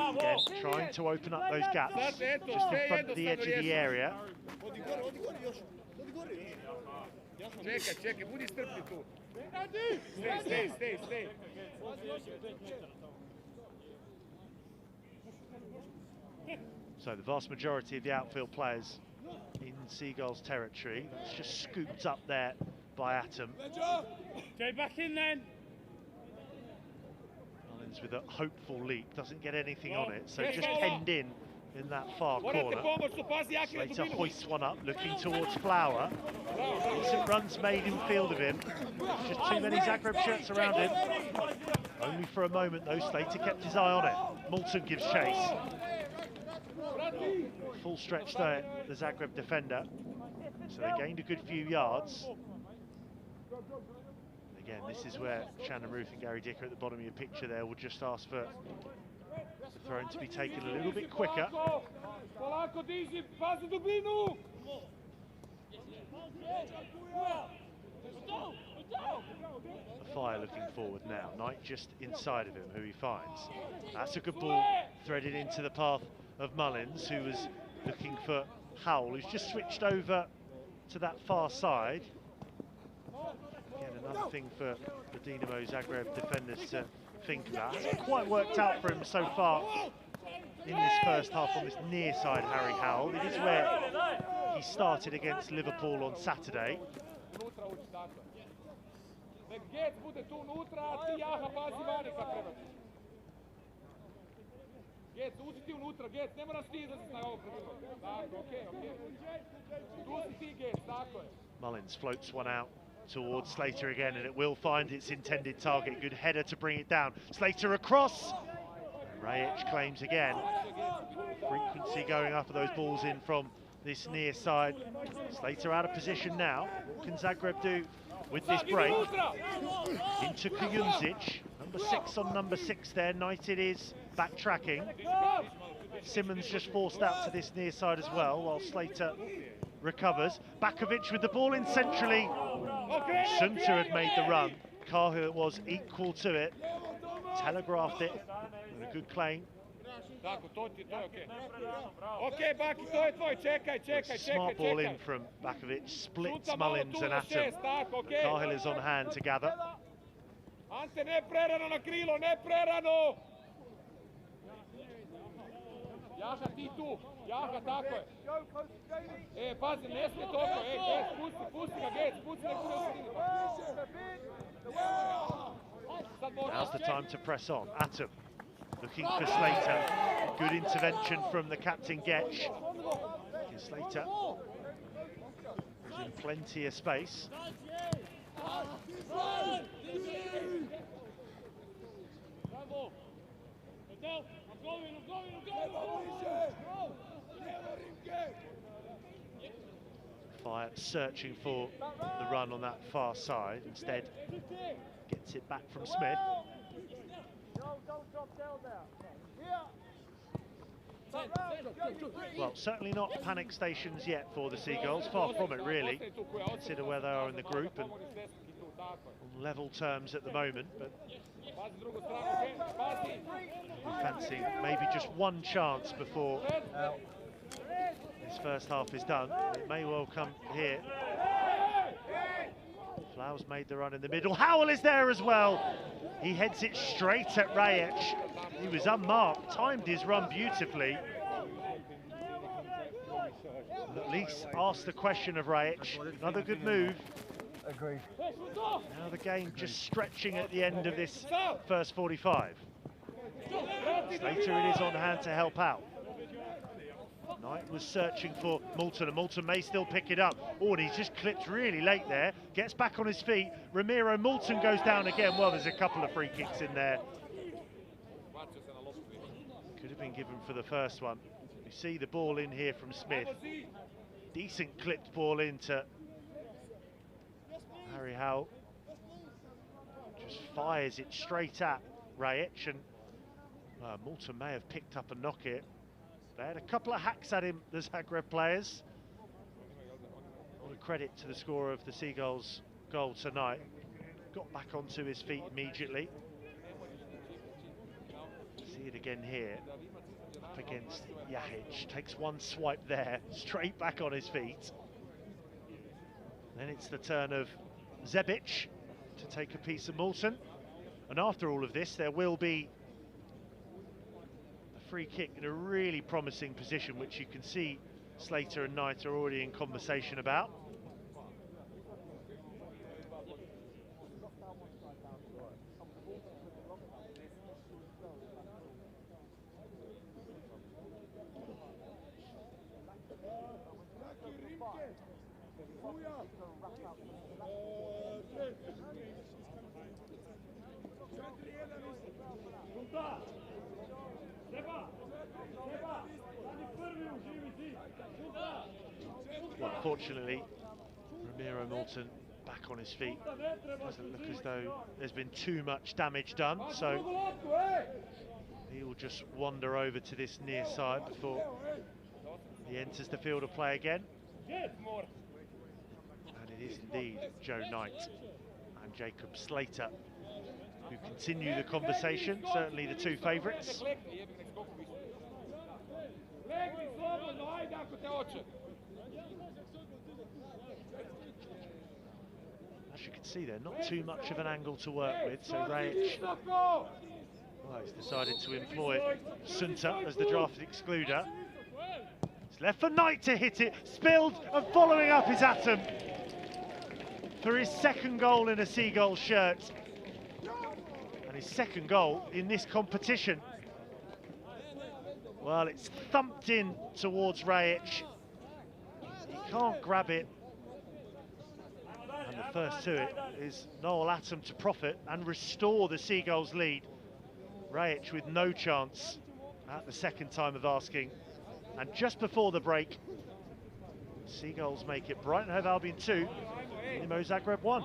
again, trying to open up those gaps. Just in front of the edge of the area. Čekaj, budi strpljiv tu. Stay. So the vast majority of the outfield players in Seagulls territory. It's just scooped up there by Atom. Go back in then. Mullins with a hopeful leap, doesn't get anything on it, so just penned in that far corner. Slater hoists one up, looking towards Flower. Decent runs made in field of him. Just too many Zagreb shirts around him. Only for a moment though, Slater kept his eye on it. Moulton gives chase. Full stretch there, the Zagreb defender. So they gained a good few yards. Again, this is where Shannon Ruth and Gary Dicker at the bottom of your picture there will just ask for the throw to be taken a little bit quicker. Polako diži, pazi dubinu! Fire looking forward now. Knight just inside of him, who he finds. That's a good ball threaded into the path of Mullins, who was looking for Howell, who's just switched over to that far side. Again, another thing for the Dinamo Zagreb defenders to think about. Hasn't quite worked out for him so far in this first half on this near side, Harry Howell. It is where he started against Liverpool on Saturday. Gec bude tu unutra, a ti Jaha pazi vani kad treba. Gec, uđi ti unutra, Gec, ne moraš ti izlaziti na ovo prvo. Tako, okej. Tu si ti Gec, tako je. Mullins floats one out towards Slater again, and it will find its intended target. Good header to bring it down. Slater across. Rajic claims again. Frequency going up of those balls in from this near side. Slater out of position now. What can Zagreb do with this break? Into Kujundžić, number 6 on number 6 there. Knight it is, backtracking. Simmons just forced out to this near side as well, while Slater recovers. Bakovic with the ball in centrally. Sunter had made the run. Cahill was equal to it. Telegraphed it, and a good claim. Tako, to je okej. Okej, Baki, to je tvoj, čekaj. Smart ball in from Bakovic, splits Mullins and Atom. Cahill is on hand to gather. Ante, ne prerano na krilo, ne prerano! Jaha, ti tu, Jaha, tako je. Pazi, ne smije toliko, Gec, pusti ga, Gec, pusti ga u sredini. Now's the time to press on. Atom looking for Slater. Good intervention from the captain, Getch. Slater is in plenty of space. Fire searching for the run on that far side. Instead, gets it back from Smith. Well, certainly not panic stations yet for the Seagulls, far from it really. Consider where they are in the group and on level terms at the moment, but fancy maybe just one chance before this first half is done. It may well come here. Flowers made the run in the middle. Howell is there as well. He heads it straight at Rajic. He was unmarked, timed his run beautifully. And at least asked the question of Rajic. Another good move. Agreed. Now the game just stretching at the end of this first 45. Slater it is on hand to help out. Knight was searching for Moulton, and Moulton may still pick it up. Oh, and he's just clipped really late there. Gets back on his feet. Ramiro Moulton goes down again. Well, there's a couple of free kicks in there. Could have been given for the first one. You see the ball in here from Smith. Decent clipped ball into Harry Howell. Just fires it straight at Rajic, and Moulton may have picked up a knock it. They had a couple of hacks at him, the Zagreb players. What a credit to the scorer of the Seagulls' goal tonight. Got back onto his feet immediately. See it again here. Up against Jahic. Takes one swipe there, straight back on his feet. Then it's the turn of Zebic to take a piece of Moulton. And after all of this, there will be free kick in a really promising position, which you can see Slater and Knight are already in conversation about. Well, unfortunately, Ramiro Moulton back on his feet. Doesn't look as though there's been too much damage done, so he will just wander over to this near side before he enters the field of play again. And it is indeed Joe Knight and Jacob Slater who continue the conversation, certainly the two favourites. As you can see there, not too much of an angle to work with, so Rajic, well, he's decided to employ Sunta as the drafted excluder. It's left for Knight to hit it, spilled, and following up is Atom for his second goal in a Seagull shirt. And his second goal in this competition. Well, it's thumped in towards Rajic. He can't grab it. And the first to it is Noel Atom to profit and restore the Seagulls' lead. Rajic with no chance at the second time of asking. And just before the break, Seagulls make it Brighton Hove Albion 2, Dinamo Zagreb 1.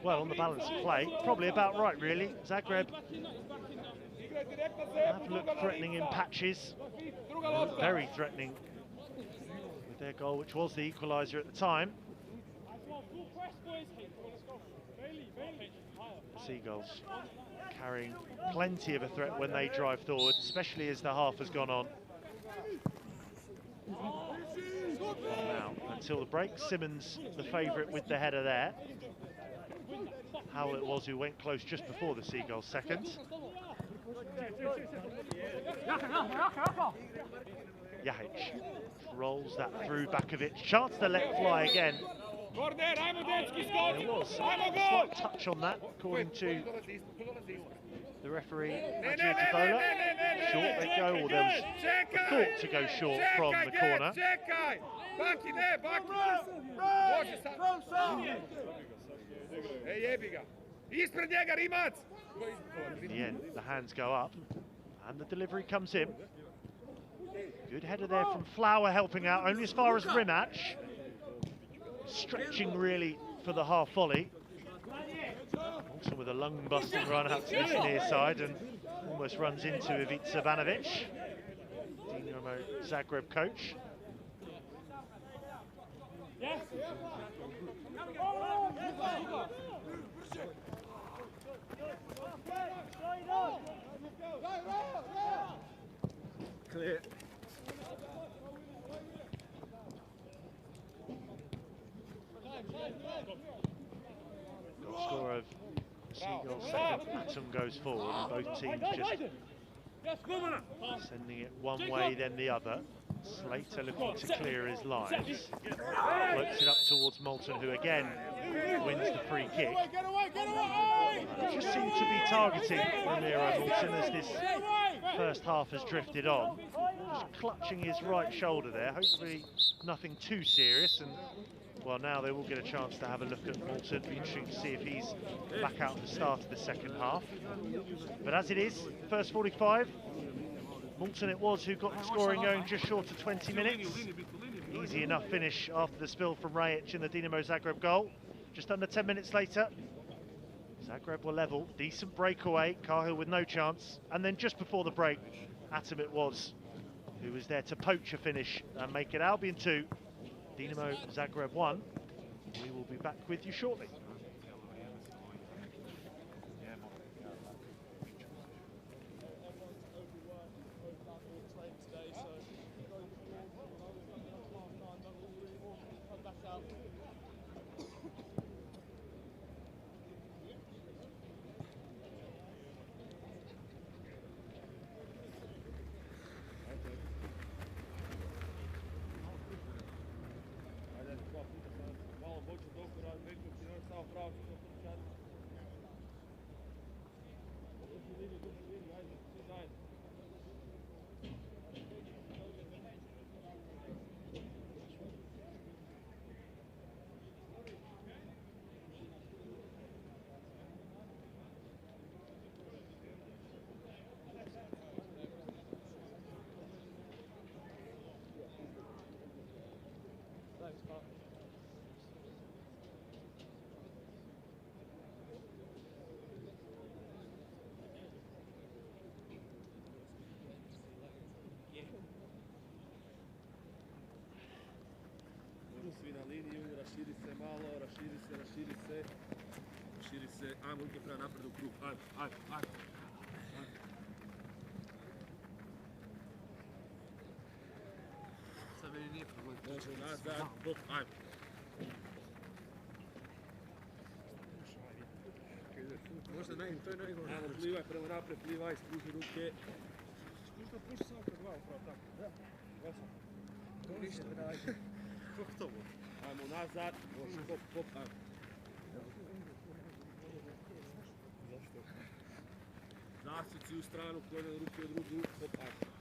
Well, on the balance of play, probably about right, really. Zagreb have looked threatening in patches, very threatening with their goal, which was the equaliser at the time. The Seagulls carrying plenty of a threat when they drive forward, especially as the half has gone on. Now, until the break, Simmons the favourite with the header there. Howell it was who went close just before the Seagulls' second. Jahic rolls that through Bakovic, chance to let fly again. There was a slight touch on that, according to the referee, Adjir Tibola. Short they go, or there was a thought to go short from the corner. In the end, the hands go up, and the delivery comes in. Good header there from Flower, helping out, only as far as Rimac. Stretching really for the half volley. Also with a lung-busting run out to this near side and almost runs into Ivica Banovic, Dinamo Zagreb coach. Clear. Goal scorer of the Seagulls second, Atom goes forward, and both teams just sending it one way then the other. Slater looking to clear his lines. Floats it up towards Moulton, who again wins the free kick. Just seemed to be targeting Ramiro Moulton as this first half has drifted on. Just clutching his right shoulder there, hopefully nothing too serious. And well, now they will get a chance to have a look at Moulton. Be interesting to see if he's back out at the start of the second half. But as it is, first 45, Moulton it was who got the scoring going just short of 20 minutes. Easy enough finish after the spill from Rajic in the Dinamo Zagreb goal. Just under 10 minutes later, Zagreb were level, decent breakaway, Cahill with no chance. And then just before the break, Atom it was who was there to poach a finish and make it Albion 2, Dinamo Zagreb 1. We will be back with you shortly. Svi na liniju, raširi se malo, raširi se, ajmo ruke prema napred u krug, ajmo. Sad meni nije problem. Može nazad, hop, ajmo. Možda to je najgore. Ajmo, plivaj prema napred, plivaj, spruži ruke. Možda puši samo kod glava, upravo tako. Da. Ništa ne radi. Kako to može? Ajmo nazad, može, hop, ajmo. Zasici u stranu, koljeno ruke od ruku, hop, ajmo.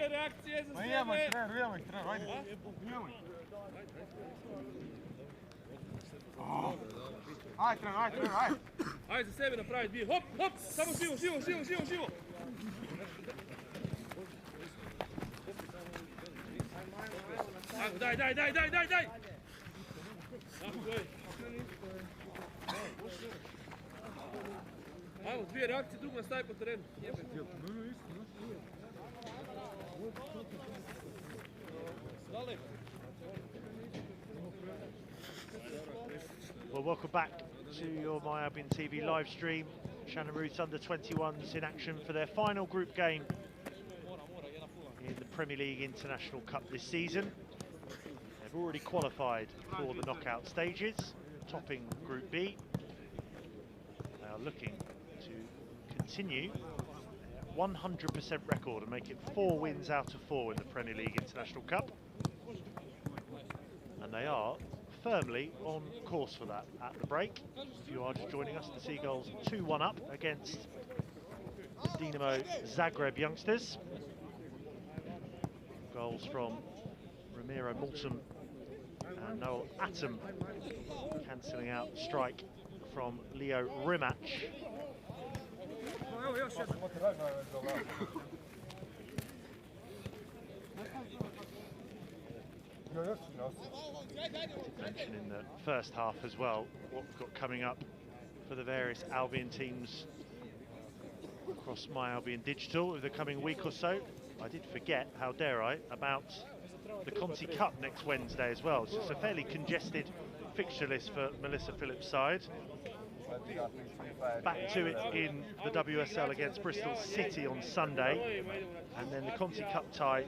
dvije reakcije za Ma imamo sebe. ih trener, ajde. Imamo ih. Ajde, trener, ajde. Ajde za sebe napravi dvije. Hop, hop, samo živo. Tako, daj. Tako je. Ajmo, dvije reakcije, drug nastavi po terenu. Well, welcome back to your My Albion TV live stream. Shannon Ruth's under-21s in action for their final group game in the Premier League International Cup this season. They've already qualified for the knockout stages, topping Group B. They are looking to continue their 100% record and make it 4 wins out of 4 in the Premier League International Cup. And they are firmly on course for that at the break. If you are just joining us, the Seagulls 2-1 up against the Dinamo Zagreb youngsters. Goals from Ramiro Moulton and Noel Atom, cancelling out the strike from Leo Rimach. Mention in the first half as well what we've got coming up for the various Albion teams across My Albion Digital over the coming week or so. I did forget, how dare I, about the Conti Cup next Wednesday as well. It's just a fairly congested fixture list for Melissa Phillips' side. Back to it in the WSL against Bristol City on Sunday, and then the Conti Cup tie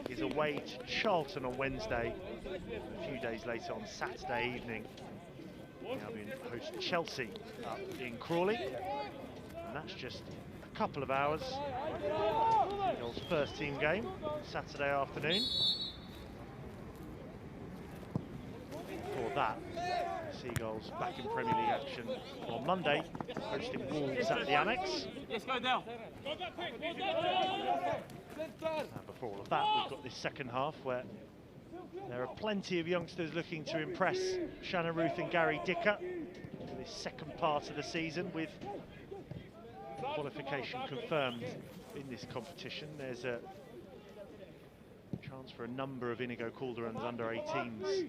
is away to Charlton on Wednesday. A few days later on Saturday evening, Albion host Chelsea up in Crawley, and that's just a couple of hours. Seagulls' first team game Saturday afternoon. Before that, Seagulls back in Premier League action on Monday, hosting Wolves at the Amex. Let's go down. And before all of that, we've got this second half where there are plenty of youngsters looking to impress Shannon Ruth and Gary Dicker in this second part of the season, with qualification confirmed in this competition. There's a chance for a number of Inigo Calderon's under-18s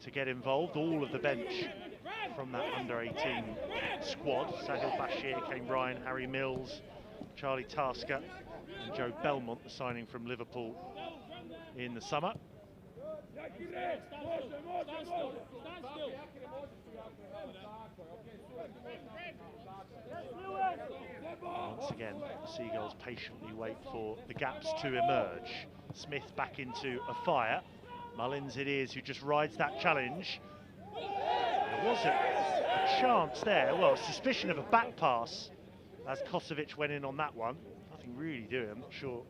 to get involved. All of the bench from that under-18 squad: Sahil Bashir, Kane Bryan, Harry Mills, Charlie Tasker and Joe Belmont, the signing from Liverpool in the summer. Once again, the Seagulls patiently wait for the gaps to emerge. Smith back into a fire. Mullins it is who just rides that challenge. There was a chance there, well, suspicion of a back pass as Kosovic went in on that one. Nothing really doing, I'm not sure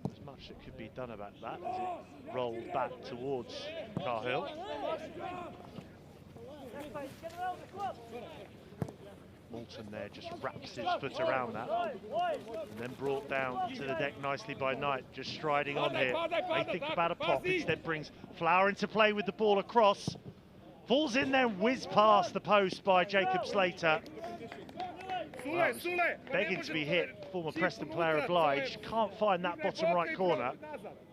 there's much that could be done about that as it rolled back towards Cahill. Moulton there just wraps his foot around that and then brought down to the deck nicely by Knight, just striding on here. They think about a pop, instead brings Flower into play with the ball across. Falls in there, whiz past the post by Jacob Slater. Well, begging to be hit, former Preston player obliged. Can't find that bottom right corner.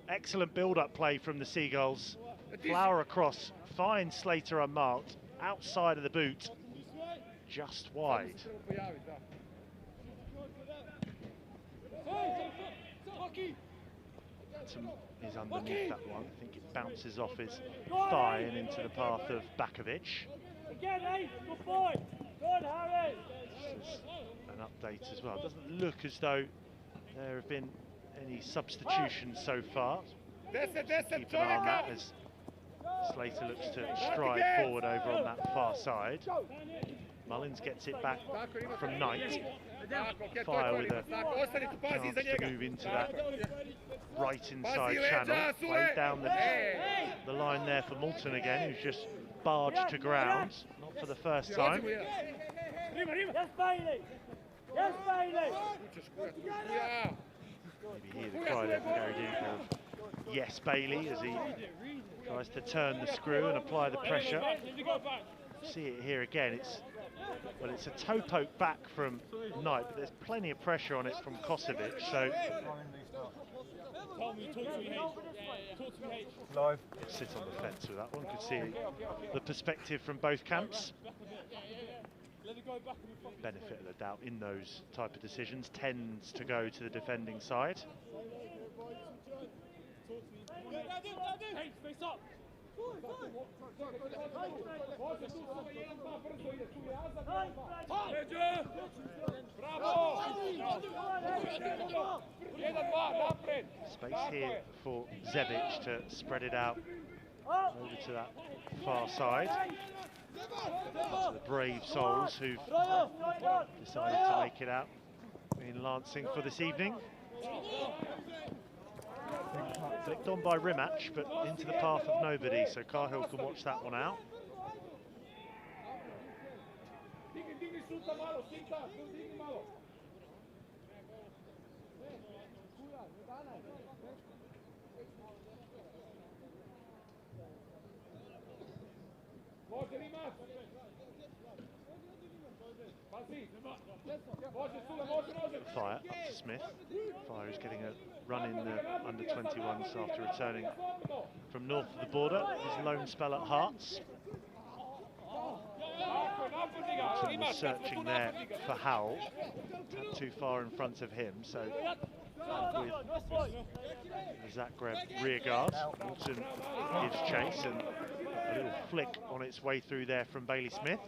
Excellent build-up play from the Seagulls. Flower across, finds Slater unmarked, outside of the boot. Just wide. Atom is underneath that one. I think it bounces off his thigh and into the path of Bakovic. Again, Ace, good boy. Good, Harry. This is an update as well. It doesn't look as though there have been any substitutions so far. Keep an eye on that as Slater looks to stride forward over on that far side. Mullins gets it back from Knight. Fire with a chance to move into that right inside channel. Played down the line there for Moulton again, who's just barged to ground. Not for the first time. Yes, Bailey. Yes, Bailey. Maybe hear the cry there from Gary Dinamo of yes, Bailey, as he tries to turn the screw and apply the pressure. See it here again. It's a toe poke back from Knight, but there's plenty of pressure on it from Kosovic. So Live. sit on the fence with that one. Could see the perspective from both camps. Benefit of the doubt in those type of decisions tends to go to the defending side. Space here for Zevic to spread it out over to that far side. To the brave souls who've decided to make it out in Lancing for this evening. Flicked on by Rimac, but into the path of nobody, so Cahill can watch that one out. Fire up to Smith. Fire is getting a run in the under-21s after returning from north of the border. His lone spell at Hearts. Watson was searching there for Howell. Too far in front of him, so with the Zagreb rearguard, Watson gives chase and a little flick on its way through there from Bailey Smith.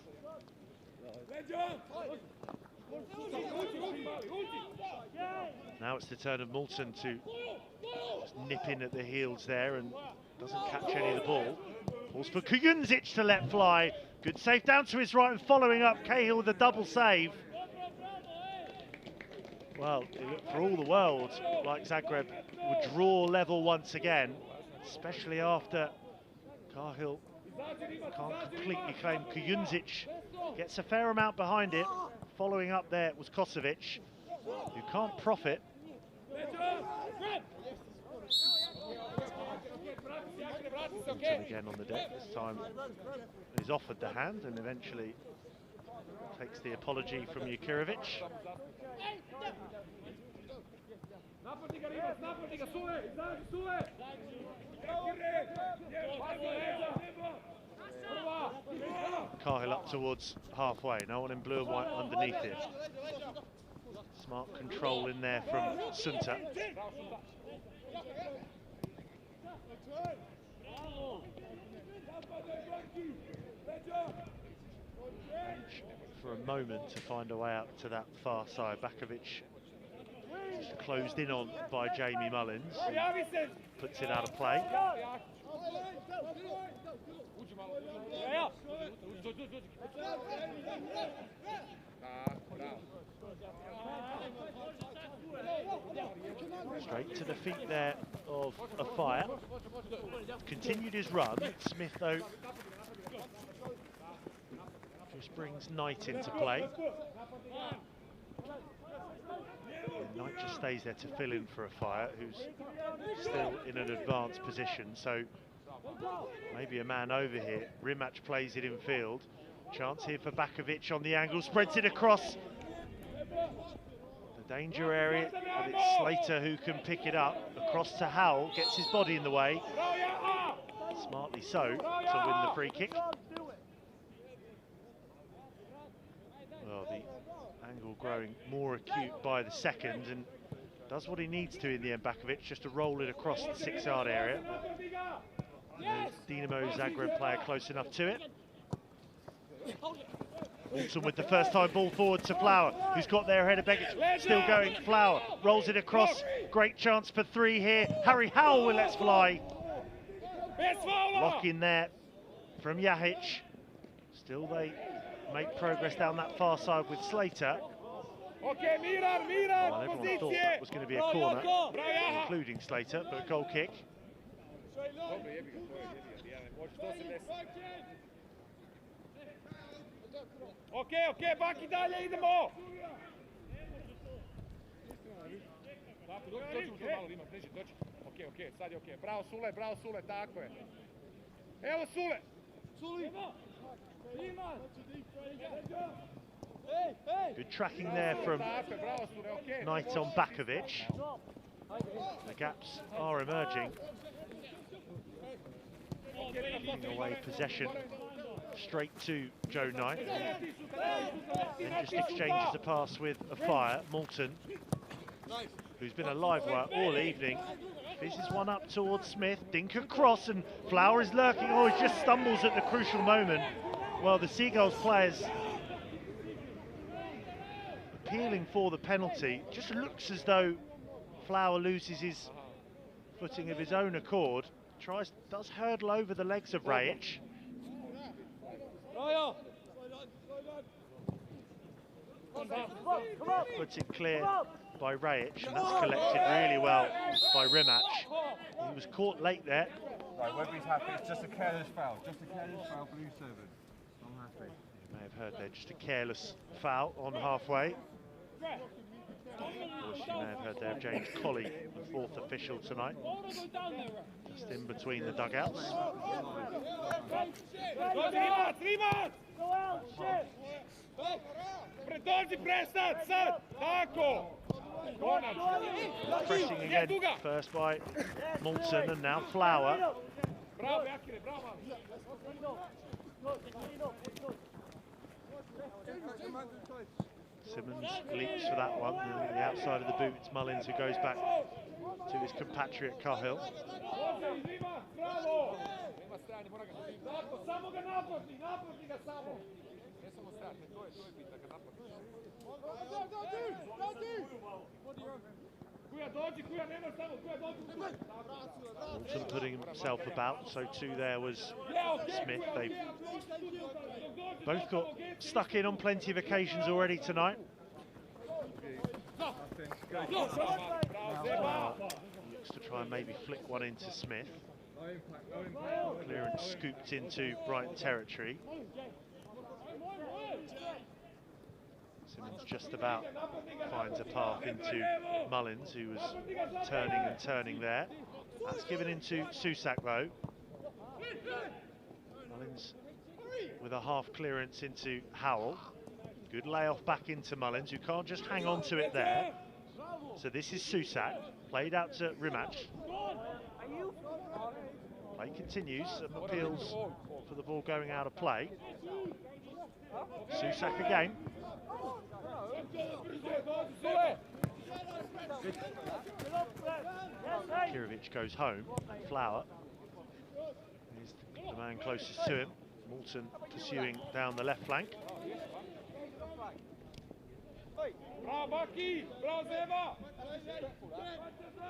Now it's the turn of Moulton to just nip in at the heels there and doesn't catch any of the ball. Balls for Kujundžić to let fly. Good save down to his right and following up Cahill with a double save. Well, it looked for all the world like Zagreb would draw level once again, especially after Cahill can't completely claim. Kujundžić gets a fair amount behind it. Following up there was Kosovic, who can't profit. Moulton again on the deck, this time he's offered the hand and eventually takes the apology from Jukirovic. Cahill up towards halfway, no one in blue and white underneath it. Smart control in there from Sunta. For a moment to find a way out to that far side. Bakovic just closed in on by Jamie Mullins, puts it out of play. Straight to the feet there of a Fire. Continued his run. Smith, though, just brings Knight into play. And Knight just stays there to fill in for a Fire, who's still in an advanced position. So maybe a man over here. Rimac plays it in field. Chance here for Bakovic on the angle, spreads it across the danger area, but it's Slater who can pick it up. Across to Howell, gets his body in the way. Smartly so, to win the free kick. Well, the angle growing more acute by the second, and does what he needs to in the end, Bakovic, just to roll it across the 6-yard area. Dinamo Zagreb player close enough to it. Moulton with the first time ball forward to Flower, who's got there ahead of Begic. Still going, Flower rolls it across. Great chance for 3 here. Harry Howell will let's fly. Lock in there from Jahic. Still they make progress down that far side with Slater. Well, everyone thought that was going to be a corner, including Slater, but goal kick. Okay, baki dalje idemo. Dođi mu to malo, Rimac, dođi. Ok, sad je ok. Bravo Sule, tako je. Evo Sule! Good tracking there from Knight on Bakovic. The gaps are emerging. Giving away possession straight to Joe Knight. And just exchanges a pass with a fire. Moulton, who's been a live wire all evening, fizzes one up towards Smith. Dink across, and Flower is lurking. Oh, he just stumbles at the crucial moment. Well, the Seagulls players appealing for the penalty. Just looks as though Flower loses his footing of his own accord. Does hurdle over the legs of Rajic. Puts it clear by Rajic, and that's collected really well by Rimac. He was caught late there. Right, Webby's happy. It's just a careless foul. Just a careless foul for U7. I'm happy. You may have heard there, just a careless foul on halfway. Of course, you may have heard there of James Colley, the fourth official tonight. Just in between the dugouts. Pressing again, first by Moulton and now Flower. Simmons leaps for that one, and the outside of the boot, it's Mullins who goes back to his compatriot Cahill. Moulton putting himself about, so too there was Smith. They've both got stuck in on plenty of occasions already tonight. Looks to try and maybe flick one into Smith. Clearance scooped into Brighton territory. Simmons just about finds a path into Mullins, who was turning there. That's given into Susak though. Mullins with a half clearance into Howell. Good layoff back into Mullins, who can't just hang on to it there. So this is Susak, played out to Rimac. Play continues, some appeals for the ball going out of play. Susak again. Kirovic goes home. Flower is the man closest to him. Moulton pursuing down the left flank.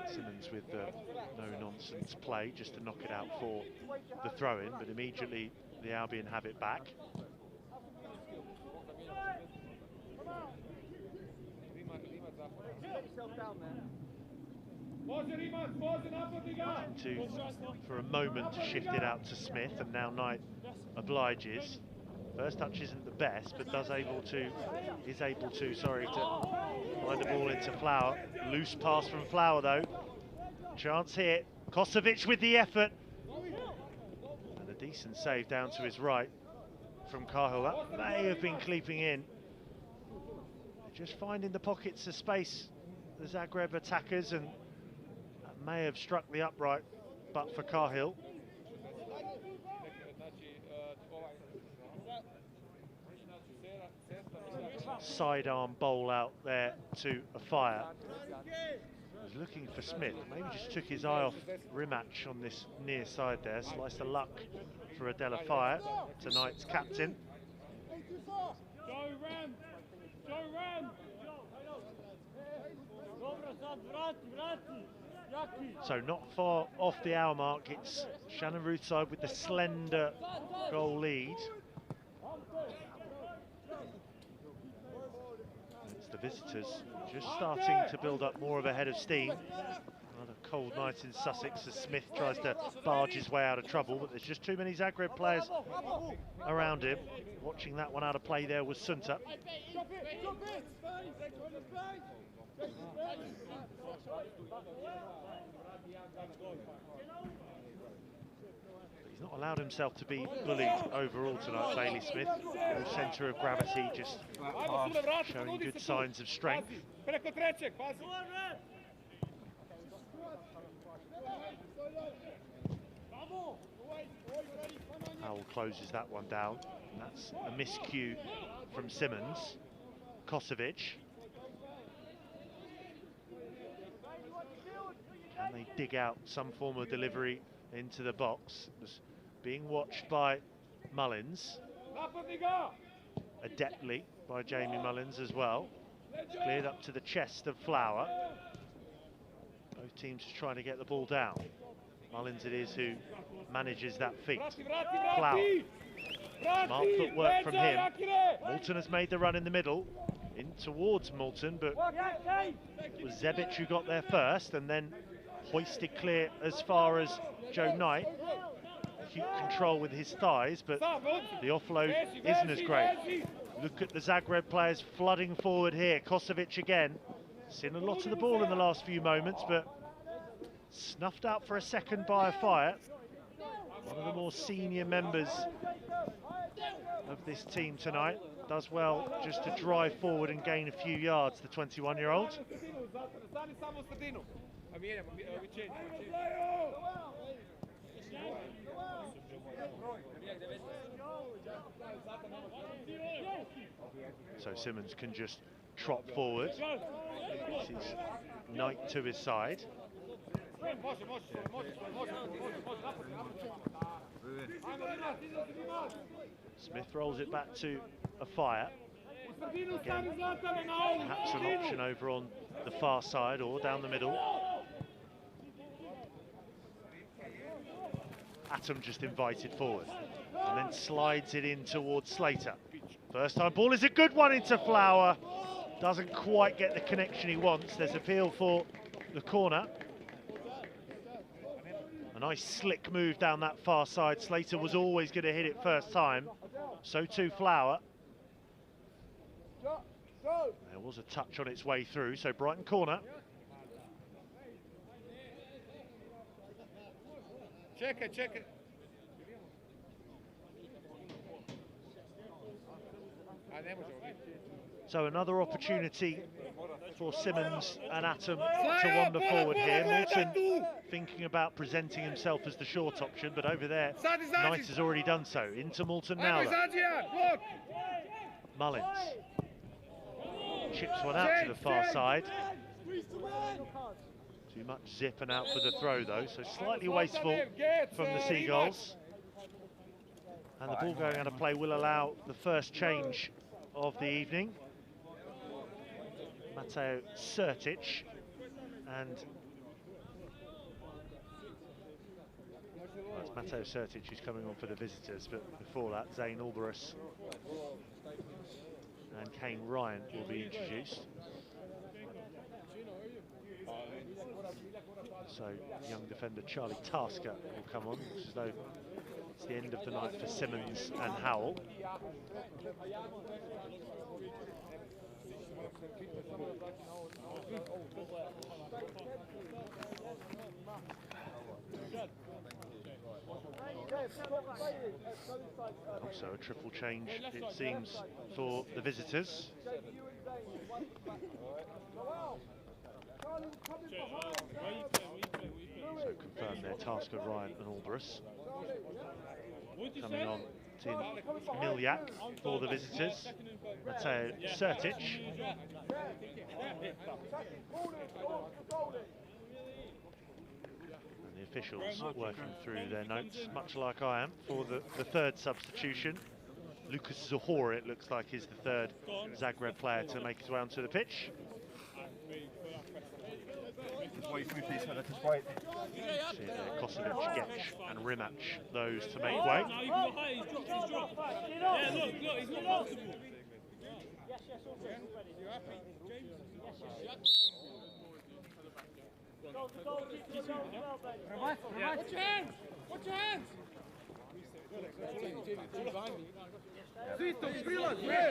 Simmons with the no-nonsense play just to knock it out for the throw-in, but immediately the Albion have it back. For a moment to shift it out to Smith, and now Knight obliges. First touch isn't the best, but is able to find the ball into Flower. Loose pass from Flower though. Chance here. Kosovic with the effort. And a decent save down to his right from Cahill. That may have been creeping in. They're just finding the pockets of space, the Zagreb attackers, and that may have struck the upright, but for Cahill. Sidearm bowl out there to a fire. Was looking for Smith, maybe just took his eye off Rimac on this near side there. Slice of luck for Adela Fire, tonight's captain. So not far off the hour mark, it's Shannon Ruthside with the slender goal lead. It's the visitors just starting to build up more of a head of steam. Another cold night in Sussex as Smith tries to barge his way out of trouble, but there's just too many Zagreb players around him. Watching that one out of play there was Sunta. He's not allowed himself to be bullied overall tonight, Bailey Smith. No centre of gravity, just showing good signs of strength. Howell closes that one down. That's a miscue from Simmons. Kosovic. Can they dig out some form of delivery into the box? Was being watched by Mullins. Adeptly by Jamie Mullins as well. Cleared up to the chest of Flower. Both teams just trying to get the ball down. Mullins it is who manages that feat. Flower. Smart footwork from him. Moulton has made the run in the middle. In towards Moulton, but it was Zebic who got there first and then hoisted clear as far as Joe Knight. Acute control with his thighs, but the offload isn't as great. Look at the Zagreb players flooding forward here. Kosovic again. Seen a lot of the ball in the last few moments, but snuffed out for a second by a fire. One of the more senior members of this team tonight. Does well just to drive forward and gain a few yards, the 21-year-old. So Simmons can just trot forward. This is Knight to his side. Smith rolls it back to a fire. Again, perhaps an option over on the far side or down the middle. Atom just invited forward and then slides it in towards Slater. First time ball is a good one into Flower. Doesn't quite get the connection he wants. There's appeal for the corner. A nice slick move down that far side. Slater was always going to hit it first time. So too Flower. There was a touch on its way through, so Brighton corner. Check it. So another opportunity for Simmons and Atom to wander forward here. Moulton thinking about presenting himself as the short option, but over there, Knight has already done so. Into Moulton now. Mullins chips one out to the far side. Too much zip and out for the throw though, so slightly wasteful from the Seagulls. And the ball going out of play will allow the first change of the evening. Mateo Sertic and well, it's Mateo Sertic who's coming on for the visitors, but before that Zane Albarus and Kane Ryan will be introduced. So young defender Charlie Tasker will come on, as though it's the end of the night for Simmons and Howell. Also a triple change, it seems, for the visitors. So confirmed there, Tasker, Ryan and Albarus. Coming on, Tim Miljak for the visitors. Mateo Sertic. And the officials working through their notes, much like I am, for the third substitution. Lucas Zahora, it looks like, is the third Zagreb player to make his way onto the pitch. See there, Kosovic, Getch and Rimac, those to make way. Watch your hands! Watch your hands! Zito, prilaz, bre!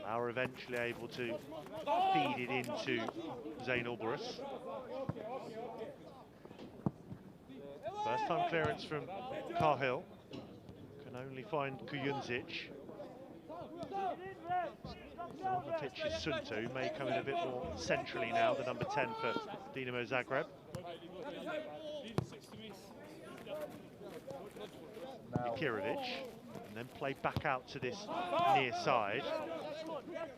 Are eventually able to feed it into Zayn Ulbrus. First time clearance from Cahill. Can only find Kujundžić. On the pitch is Sunto, who may come in a bit more centrally now, the number 10 for Dinamo Zagreb. Mikirovic, and then play back out to this near side.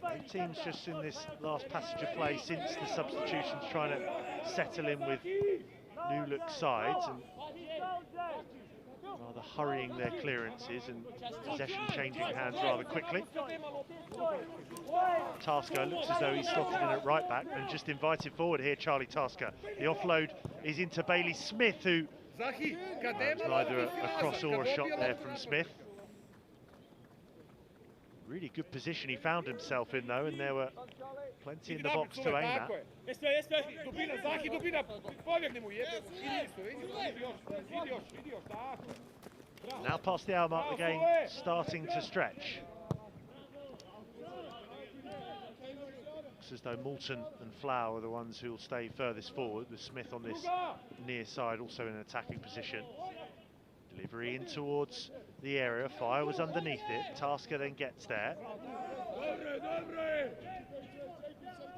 Both teams just in this last passage of play since the substitutions trying to settle in with new look sides and rather hurrying their clearances and possession changing hands rather quickly. Tasker looks as though he's slotted in at right back and just invited forward here, Charlie Tasker. The offload is into Bailey Smith, who neither a cross or a shot there from Smith. Really good position he found himself in though, and there were plenty in the box to aim at. Now past the hour mark, the game starting to stretch. Looks as though Moulton and Flower are the ones who will stay furthest forward, with Smith on this near side also in an attacking position. Delivery in towards the area, Fire was underneath it, Tasker then gets there.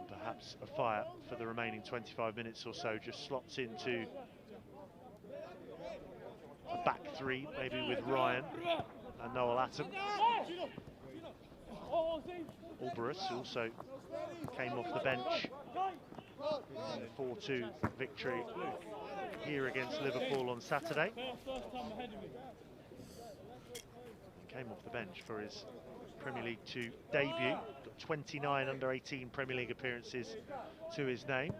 Perhaps a Fire for the remaining 25 minutes or so, just slots into a back three, maybe with Ryan and Noel Atom. Ulbrus also came off the bench in the 4-2 victory here against Liverpool on Saturday. Came off the bench for his Premier League 2 debut. Got 29 under-18 Premier League appearances to his name.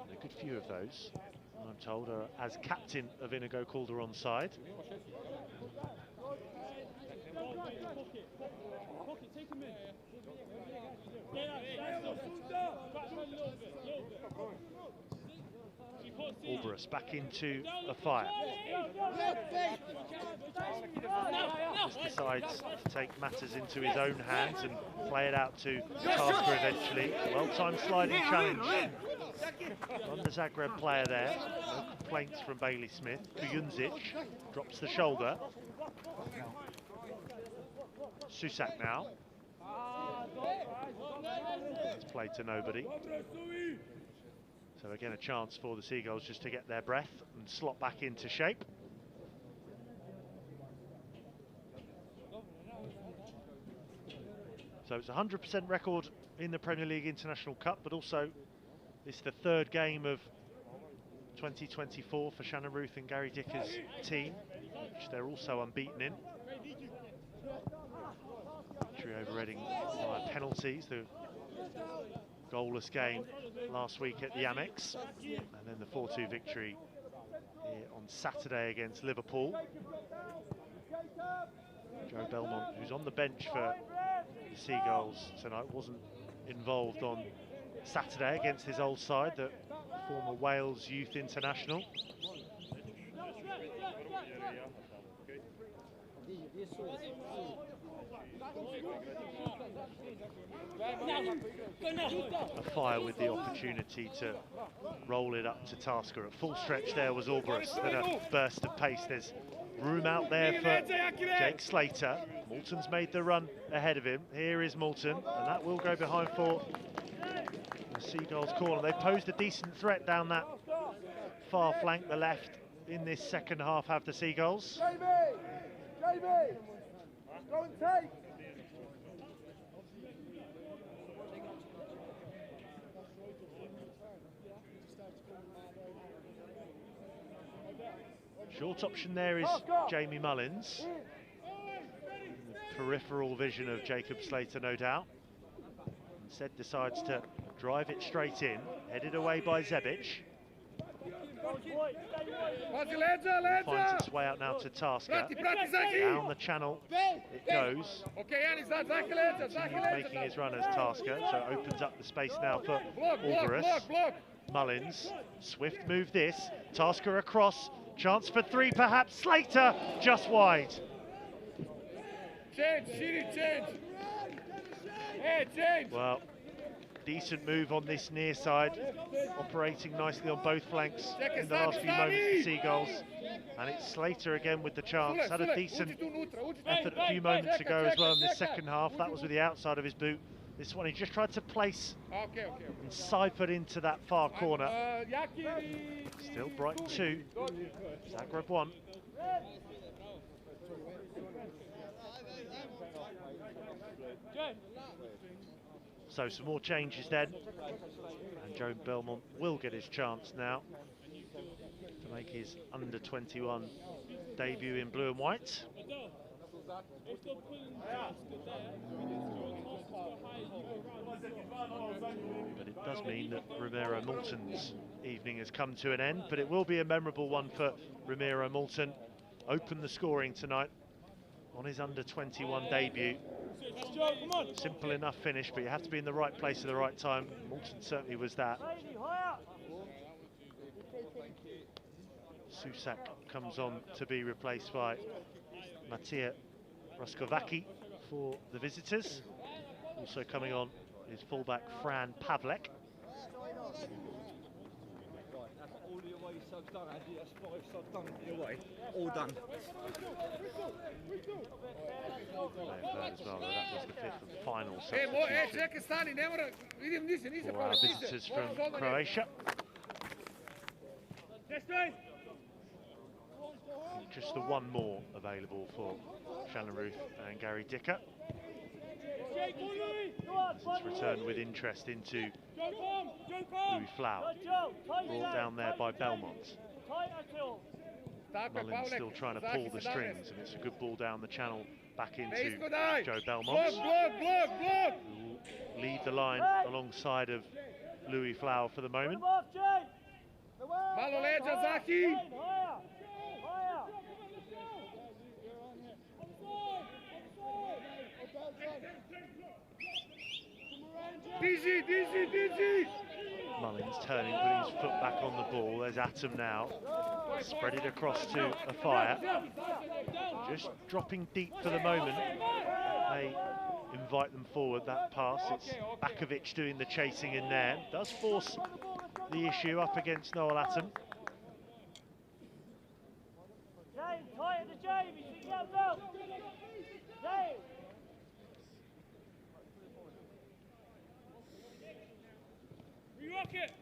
And a good few of those, I'm told, are as captain of Inigo Calderon's side. Ulbrus back into a Fire. Just decides to take matters into his own hands and play it out to Tasker eventually. Well-timed sliding challenge on the Zagreb player there. No complaints from Bailey Smith. Kujundžić drops the shoulder. Susak now. It's played to nobody. So again, a chance for the Seagulls just to get their breath and slot back into shape. So it's a 100% record in the Premier League International Cup, but also it's the third game of 2024 for Shannon Ruth and Gary Dicker's team, which they're also unbeaten in. Victory over Reading via penalties, the goalless game last week at the Amex, and then the 4-2 victory here on Saturday against Liverpool. Joe Belmont, who's on the bench for the Seagulls tonight, wasn't involved on Saturday against his old side, the former Wales youth international. A Fire with the opportunity to roll it up to Tasker. At full stretch there was Ulbrus, then a burst of pace. There's room out there for Jake Slater. Moulton's made the run ahead of him. Here is Moulton, and that will go behind for the Seagulls corner. They posed a decent threat down that far flank, the left, in this second half have the Seagulls. JB, go and take. Short option there is Jamie Mullins. The peripheral vision of Jacob Slater, no doubt. Instead decides to drive it straight in, headed away by Zebic. Finds its way out now to Tasker. Down the channel it goes. Continues making his run as Tasker, so it opens up the space now for Ulbrus. Mullins, swift move this. Tasker across Chance for three, perhaps. Slater just wide. Change, Shiri, change. Hey, change. Well, decent move on this near side, operating nicely on both flanks in the last few moments for Seagulls. And it's Slater again with the chance. Had a decent effort a few moments ago as well in the second half. That was with the outside of his boot. This one he just tried to place and ciphered into that far corner. Still Brighton 2, Zagreb 1. So some more changes then, and Joe Belmont will get his chance now to make his under-21 debut in blue and white. But it does mean that Romero Moulton's evening has come to an end, but it will be a memorable one for Romero Moulton. Open the scoring tonight on his under-21 debut. Simple enough finish, but you have to be in the right place at the right time. Moulton certainly was that. Susak comes on to be replaced by Matija Roskovaki for the visitors. Also coming on is fullback Fran Pavlek. All done. As well, that was the fifth and final Hey, substitution čekaj, stani, ne mora, vidim, nisi for our visitors from Croatia. Just the one more available for Shannon Ruth and Gary Dicker. It's returned with interest into Louis Flower, brought down there by Belmont. Mullins still trying to pull the strings, and it's a good ball down the channel back into Joe Belmont, who will lead the line alongside of Louis Flower for the moment. Malo leđa, Zaki! Diži! Mullins turning, putting his foot back on the ball. There's Atom now. Spread it across to Afire. Just dropping deep for the moment. They invite them forward, that pass. It's Bakovic doing the chasing in there. Does force the issue up against Noel Atom. James, tighter to James, he's got belt. James. Rocket.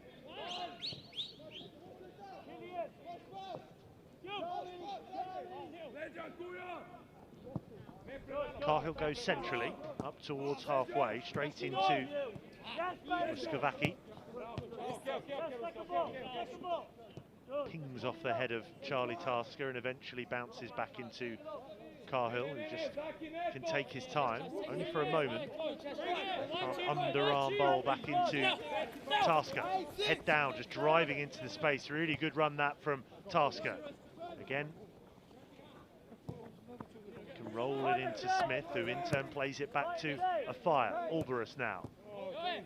Cahill goes centrally, up towards halfway, straight into Roskovaki. Pings off the head of Charlie Tasker and eventually bounces back into Cahill, who just can take his time, only for a moment. Underarm bowl back into Tasker. Head down, just driving into the space. Really good run that from Tasker. Again, can roll it into Smith, who in turn plays it back to Afire. Alvarez now.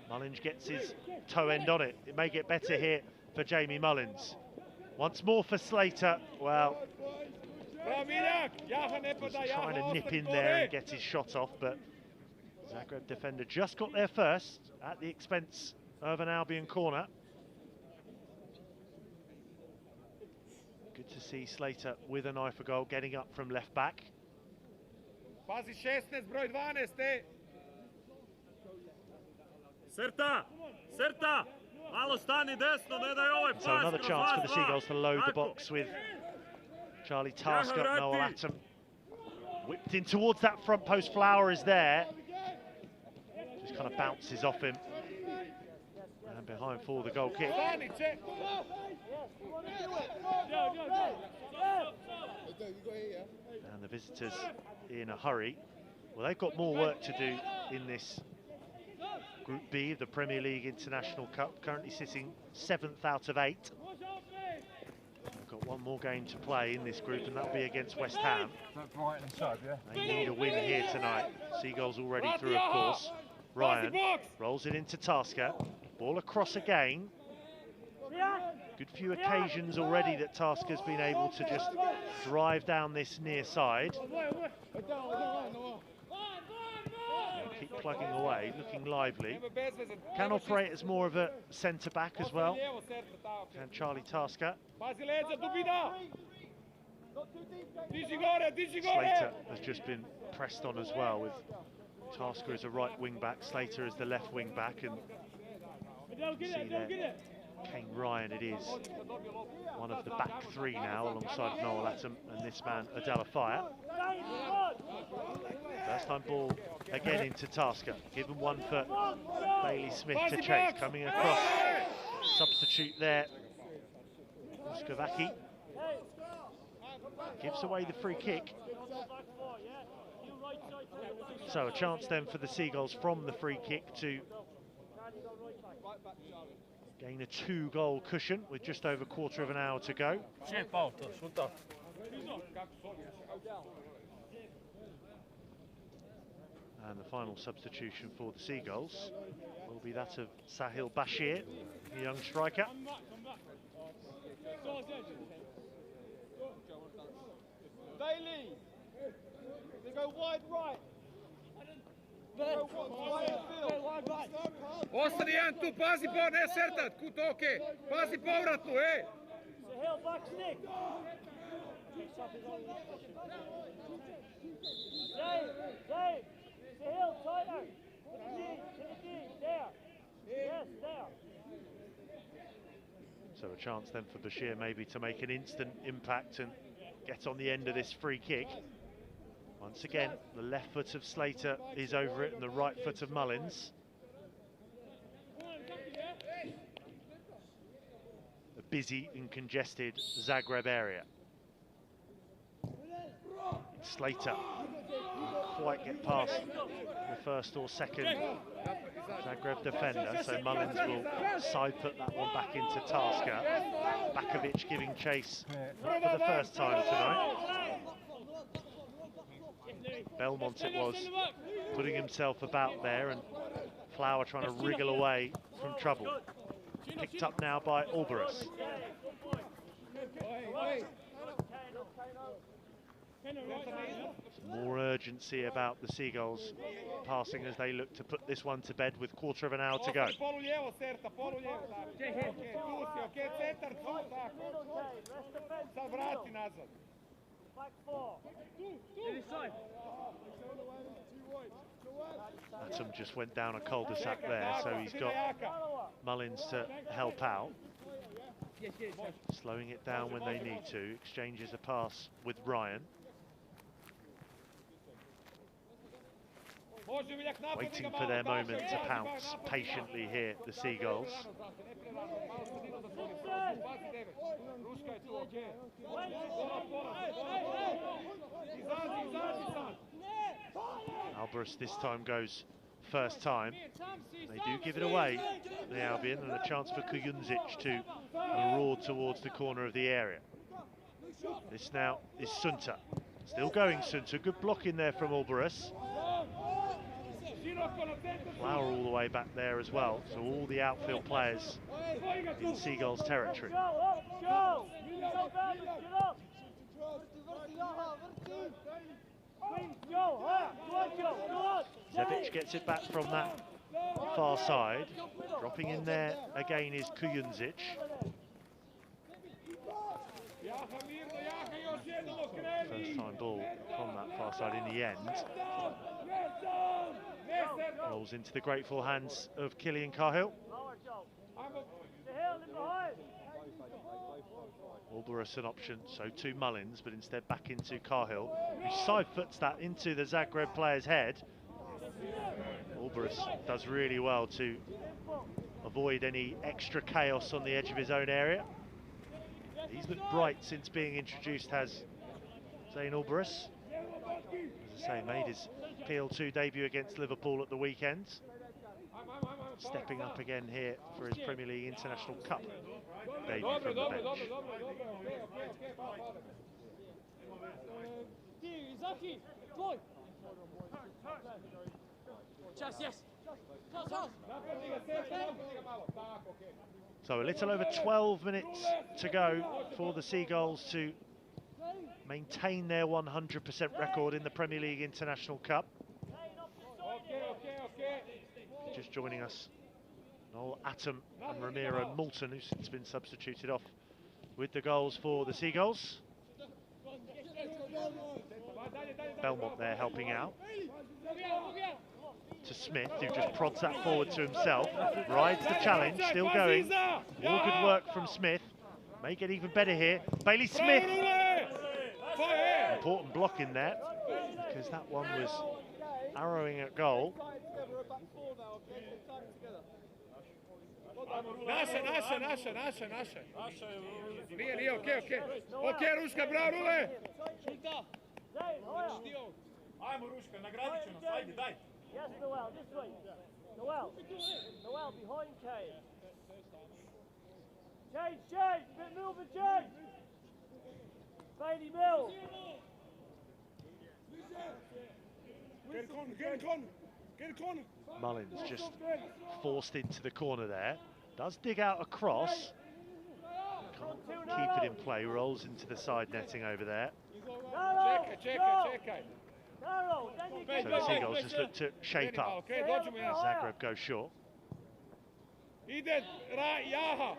Mullins gets his toe end on it. It may get better here for Jamie Mullins. Once more for Slater. Well, was trying to nip in there and get his shot off, but Zagreb defender just got there first at the expense of an Albion corner. Good to see Slater with an eye for goal, getting up from left back. Pazi 16, broj 12, Srta, malo stani desno, ne daj ovaj pas. So another chance for the Seagulls to load the box with Charlie Tasker, Noel Atom. Whipped in towards that front post. Flower is there. Just kind of bounces off him. And behind for the goal kick. And the visitors in a hurry. Well, they've got more work to do in this Group B of the Premier League International Cup, currently sitting 7th out of 8. They've got one more game to play in this group, and that'll be against West Ham. Brighton sub, yeah? They need a win here tonight. Seagulls already through, of course. Ryan rolls it into Tasker. Ball across again. Good few occasions already that Tasker's been able to just drive down this near side. Keep plugging away, looking lively. Can operate as more of a centre-back as well. And Charlie Tasker. Slater has just been pressed on as well, with Tasker as a right wing-back, Slater as the left wing-back, and see there, Kane Ryan it is, one of the back three now alongside Noel Atom and this man Adela Fire. First time ball again into Tasker, given one for Bailey Smith to chase, coming across, substitute there, Muscovaki gives away the free kick. So a chance then for the Seagulls from the free kick to gain a 2-goal cushion with just over a quarter of an hour to go. And the final substitution for the Seagulls will be that of Sahil Bashir, the young striker. Bailey, they go wide right. Ostani jedan tu, pazi po, ne sertat, kut, okej. Pazi povratnu, ej. Sahil back stick. Zay, Sahil tighter. There. Yes, there. So a chance then for Bashir maybe to make an instant impact and get on the end of this free kick. Once again, the left foot of Slater is over it and the right foot of Mullins. A busy and congested Zagreb area. Slater didn't quite get past the first or second Zagreb defender, so Mullins will side put that one back into Tasker. Bakovic giving chase, not for the first time tonight. Belmont it was, putting himself about there, and Flower trying to wriggle away from trouble. Picked up now by Albion. More urgency about the Seagulls passing as they look to put this one to bed with quarter of an hour to go. Atom just went down a cul-de-sac there, so he's got Mullins to help out. Slowing it down when they need to, exchanges a pass with Ryan. Waiting for their moment to pounce patiently here, the Seagulls. Albion this time goes first time. They do give it away, the Albion, and a chance for Kujundžić to maraud towards the corner of the area. This now is Sunta. Still going Sunta, good block in there from Albion. Flower all the way back there as well, so all the outfield players in Seagulls territory. Zevic gets it back from that far side. Dropping in there again is Kujundžić. First time ball from that far side in the end. Rolls into the grateful hands of Killian Cahill. Albion an option, so to Mullins, but instead back into Cahill, who side foots that into the Zagreb player's head. Albion does really well to avoid any extra chaos on the edge of his own area. He's looked bright since being introduced, has Zain Albion. As I say, made his PL2 debut against Liverpool at the weekend. Stepping up again here for his Premier League International Cup debut from the bench. So a little over 12 minutes to go for the Seagulls to maintain their 100% record in the Premier League International Cup. Just joining us, Noel Atom and Ramiro Moulton, who's since been substituted off with the goals for the Seagulls. Belmont there helping out. To Smith, who just prods that forward to himself. Rides the challenge, still going. All good work from Smith. May get even better here. Bailey Smith. Important block in there, because that one was arrowing at goal. Naša. Nije, okej. Okej, Ruška, bravo, Rule! Ajmo, Ruška, nagradit ću nas, ajde, daj! Yes, Noel, this way. Noel, behind Kane. Change, bit movement, change! Bailey Mill! Get a corner! Mullins just forced into the corner there. Does dig out a cross. Can't keep it in play, rolls into the side netting over there. Čekaj. So the Seagulls just look to shape up. Zagreb go short. Ide, Jaha!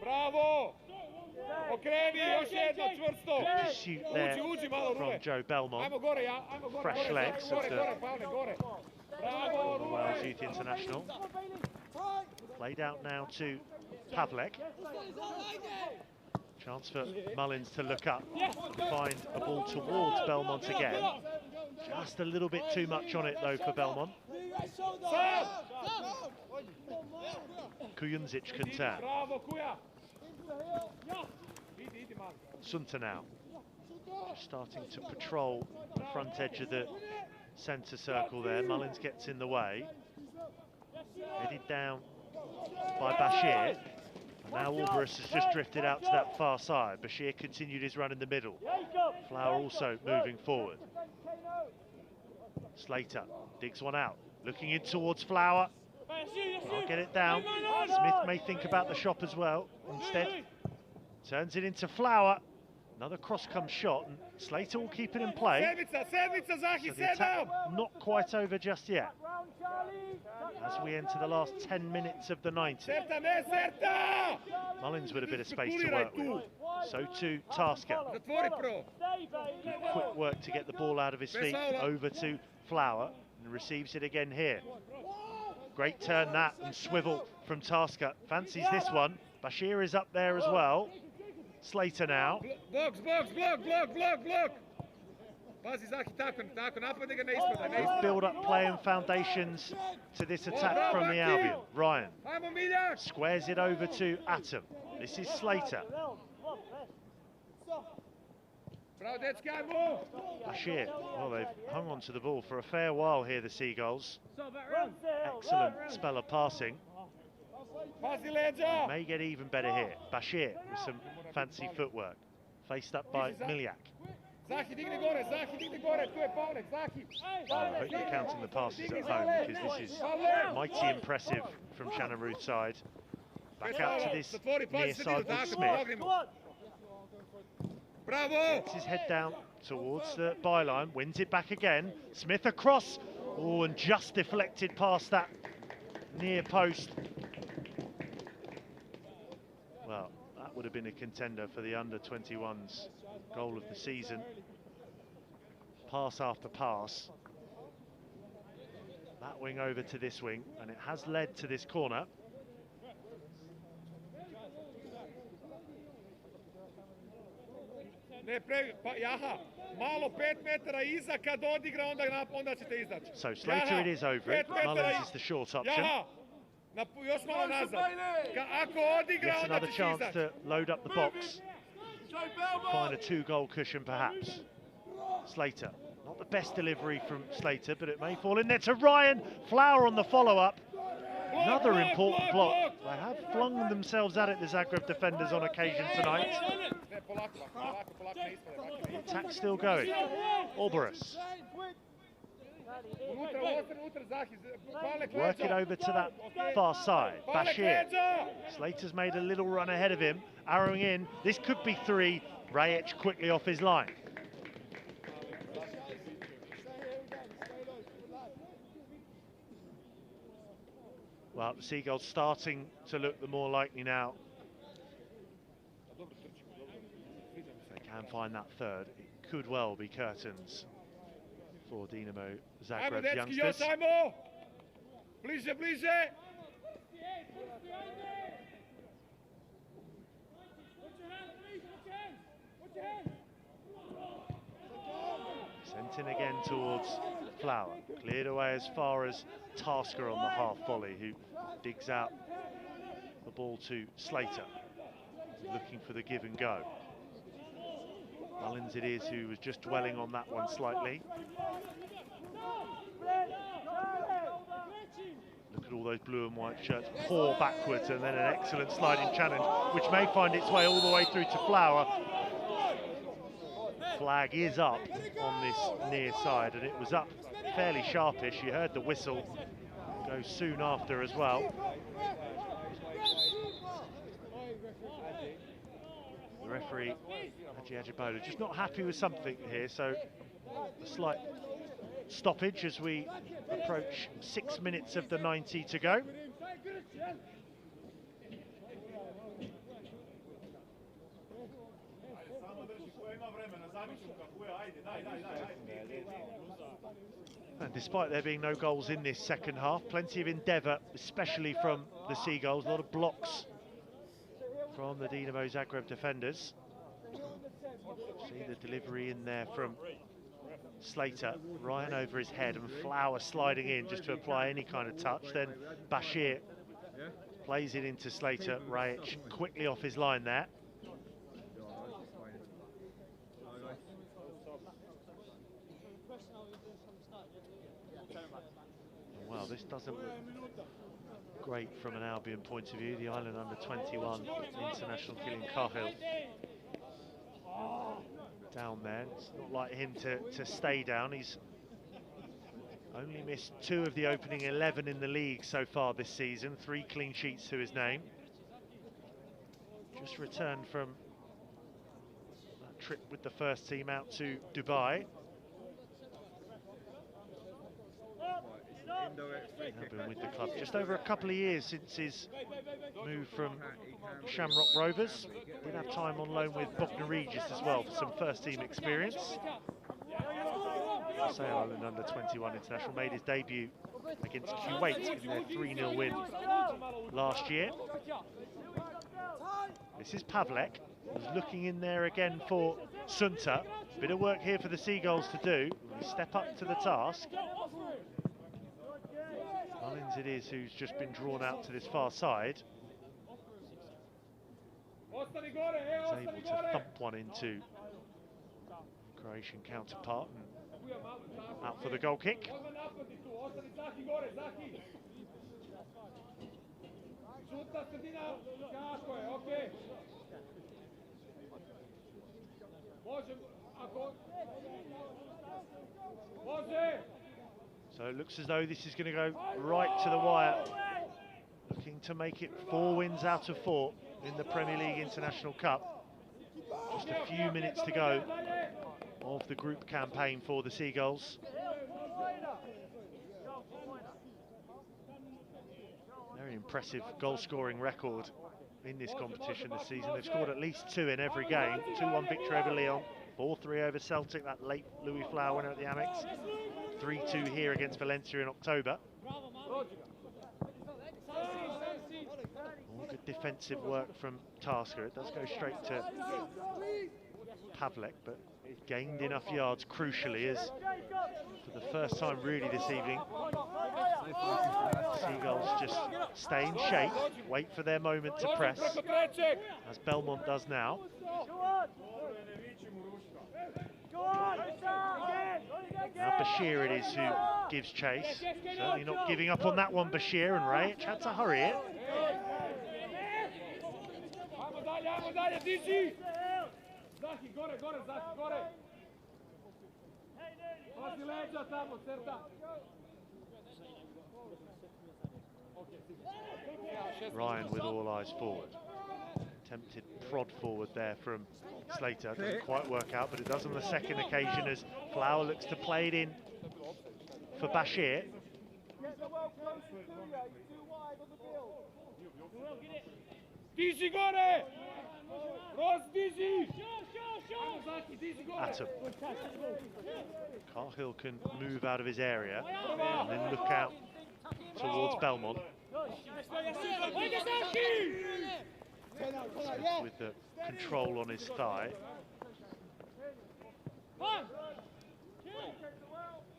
Bravo! Okreni, još jedno, čvrsto! Good pursuit there Uđi malo, Rule! from Joe Belmont. Ajmo gore, ajmo gore. Fresh legs of the Gore. Bravo, Wales Rule! Youth International. Played out now to Pavlek. Chance for Mullins to look up, find a ball towards Belmont again. Just a little bit too much on it though for Belmont. Kujundžić can turn. Bravo, Kuja! Sunta now, just starting to patrol the front edge of the centre circle there. Mullins gets in the way. Headed down by Bashir. And now Alvarez has just drifted out to that far side. Bashir continued his run in the middle. Flower also moving forward. Slater digs one out, looking in towards Flower. Can't get it down. Smith may think about the shot as well. Instead, turns it into Flower. Another cross-come shot, and Slater will keep it in play. Sedmica, Zahi, So the attack not quite over just yet, as we enter the last 10 minutes of the 90. Serta! Mullins with a bit of space to work with. So too Tasker. Zatvori pro! Quick work to get the ball out of his feet, over to Flower, and receives it again here. Great turn that, and swivel from Tasker. Fancies this one. Bashir is up there as well. Slater now. Blok! Pazi, Zahi, tako, napade ga ne ispada. Build-up play and foundations to this attack from the Albion. Ryan Ajmo, Miljak! squares it over to Atom. This is Slater. Bravo, dečki, ajmo! Bashir, well, they've hung on to the ball for a fair while here, the Seagulls. Excellent spell of passing. Pazi leđa! May get even better here. Bashir with some fancy footwork. Faced up by Miljak. Zahi, digne gore, tu je Pavlek, Zahi! Oh, I hope you're counting the passes at home, because this is mighty impressive from Shannon Ruth's side. Back out to this near side with Smith. Bravo! Gets his head down towards the byline, wins it back again. Smith across. Oh, and just deflected past that near post. Well, that would have been a contender for the under-21s goal of the season. Pass after pass. That wing over to this wing, and it has led to this corner. Ne pa Jaha, malo 5 metara iza, kad odigra onda ćete izaći. So Slater it is over it. Mullins is the short option. Jaha, još malo nazad. Ako odigra, Yet onda another ćeš chance izaći. to load up the box. Find a 2-goal cushion perhaps. Slater, not the best delivery from Slater, but it may fall in there to Ryan. Flower on the follow-up. Another important block. They have flung themselves at it, the Zagreb defenders, on occasion tonight. The attack still going. Alvarez. Unutra, Zahi. Pale Work it over to that far side. Bashir. Slater's made a little run ahead of him. Arrowing in. This could be 3. Rajic quickly off his line. Well, the Seagulls starting to look the more likely now. If they can find that third, it could well be curtains for Dinamo Zagreb's youngsters. Bliže, bliže! Sent in again towards Flower. Cleared away as far as Tasker on the half volley, who digs out the ball to Slater, looking for the give and go. Mullins it is who was just dwelling on that one slightly. Look at all those blue and white shirts pour backwards, and then an excellent sliding challenge, which may find its way all the way through to Flower. Flag is up on this near side, and it was up fairly sharpish. You heard the whistle go soon after as well. The referee, Haji Ajibola, just not happy with something here, so a slight stoppage as we approach 6 minutes of the 90 to go. And despite there being no goals in this second half, plenty of endeavour, especially from the Seagulls. A lot of blocks from the Dinamo Zagreb defenders. See the delivery in there from Slater. Ryan over his head, and Flower sliding in just to apply any kind of touch. Then Bashir plays it into Slater. Rajic quickly off his line there. Well, this doesn't look great from an Albion point of view. The Ireland under-21 international Killian Cahill down there. It's not like him to stay down. He's only missed 2 of the opening 11 in the league so far this season. 3 clean sheets to his name. Just returned from that trip with the first team out to Dubai. Been with the club just over a couple of years since his move from Shamrock Rovers. Did have time on loan with Bognor Regis as well for some first team experience. Ireland under-21 international made his debut against Kuwait in their 3-0 win last year. This is Pavlek, who's looking in there again for Sunta. Bit of work here for the Seagulls to do. Step up to the task. Mullins it is who's just been drawn out to this far side. He's able to thump one into Croatian counterpart and out for the goal kick. So it looks as though this is going to go right to the wire. Looking to make it 4 wins out of 4 in the Premier League International Cup. Just a few minutes to go of the group campaign for the Seagulls. Very impressive goal-scoring record in this competition this season. They've scored at least 2 in every game. 2-1 victory over Lyon, 4-3 over Celtic, that late Louis Flower winner at the Amex. 3-2 here against Valencia in October. All good defensive work from Tasker. It does go straight to Pavlek, but it gained enough yards crucially as for the first time really this evening, Seagulls just stay in shape, wait for their moment to press, as Belmont does now. Now Bashir it is who gives chase. Certainly not giving up on that one, Bashir, and Rajic had to hurry it. Pazi leđa tamo, crta. Ryan with all eyes forward. Attempted prod forward there from Slater. Doesn't quite work out, but it does on the second occasion as Flower looks to play it in for Bashir. Diži gore! Roz, diži! Atom. Cahill can move out of his area and then look out towards Belmont. Smith with the control on his thigh.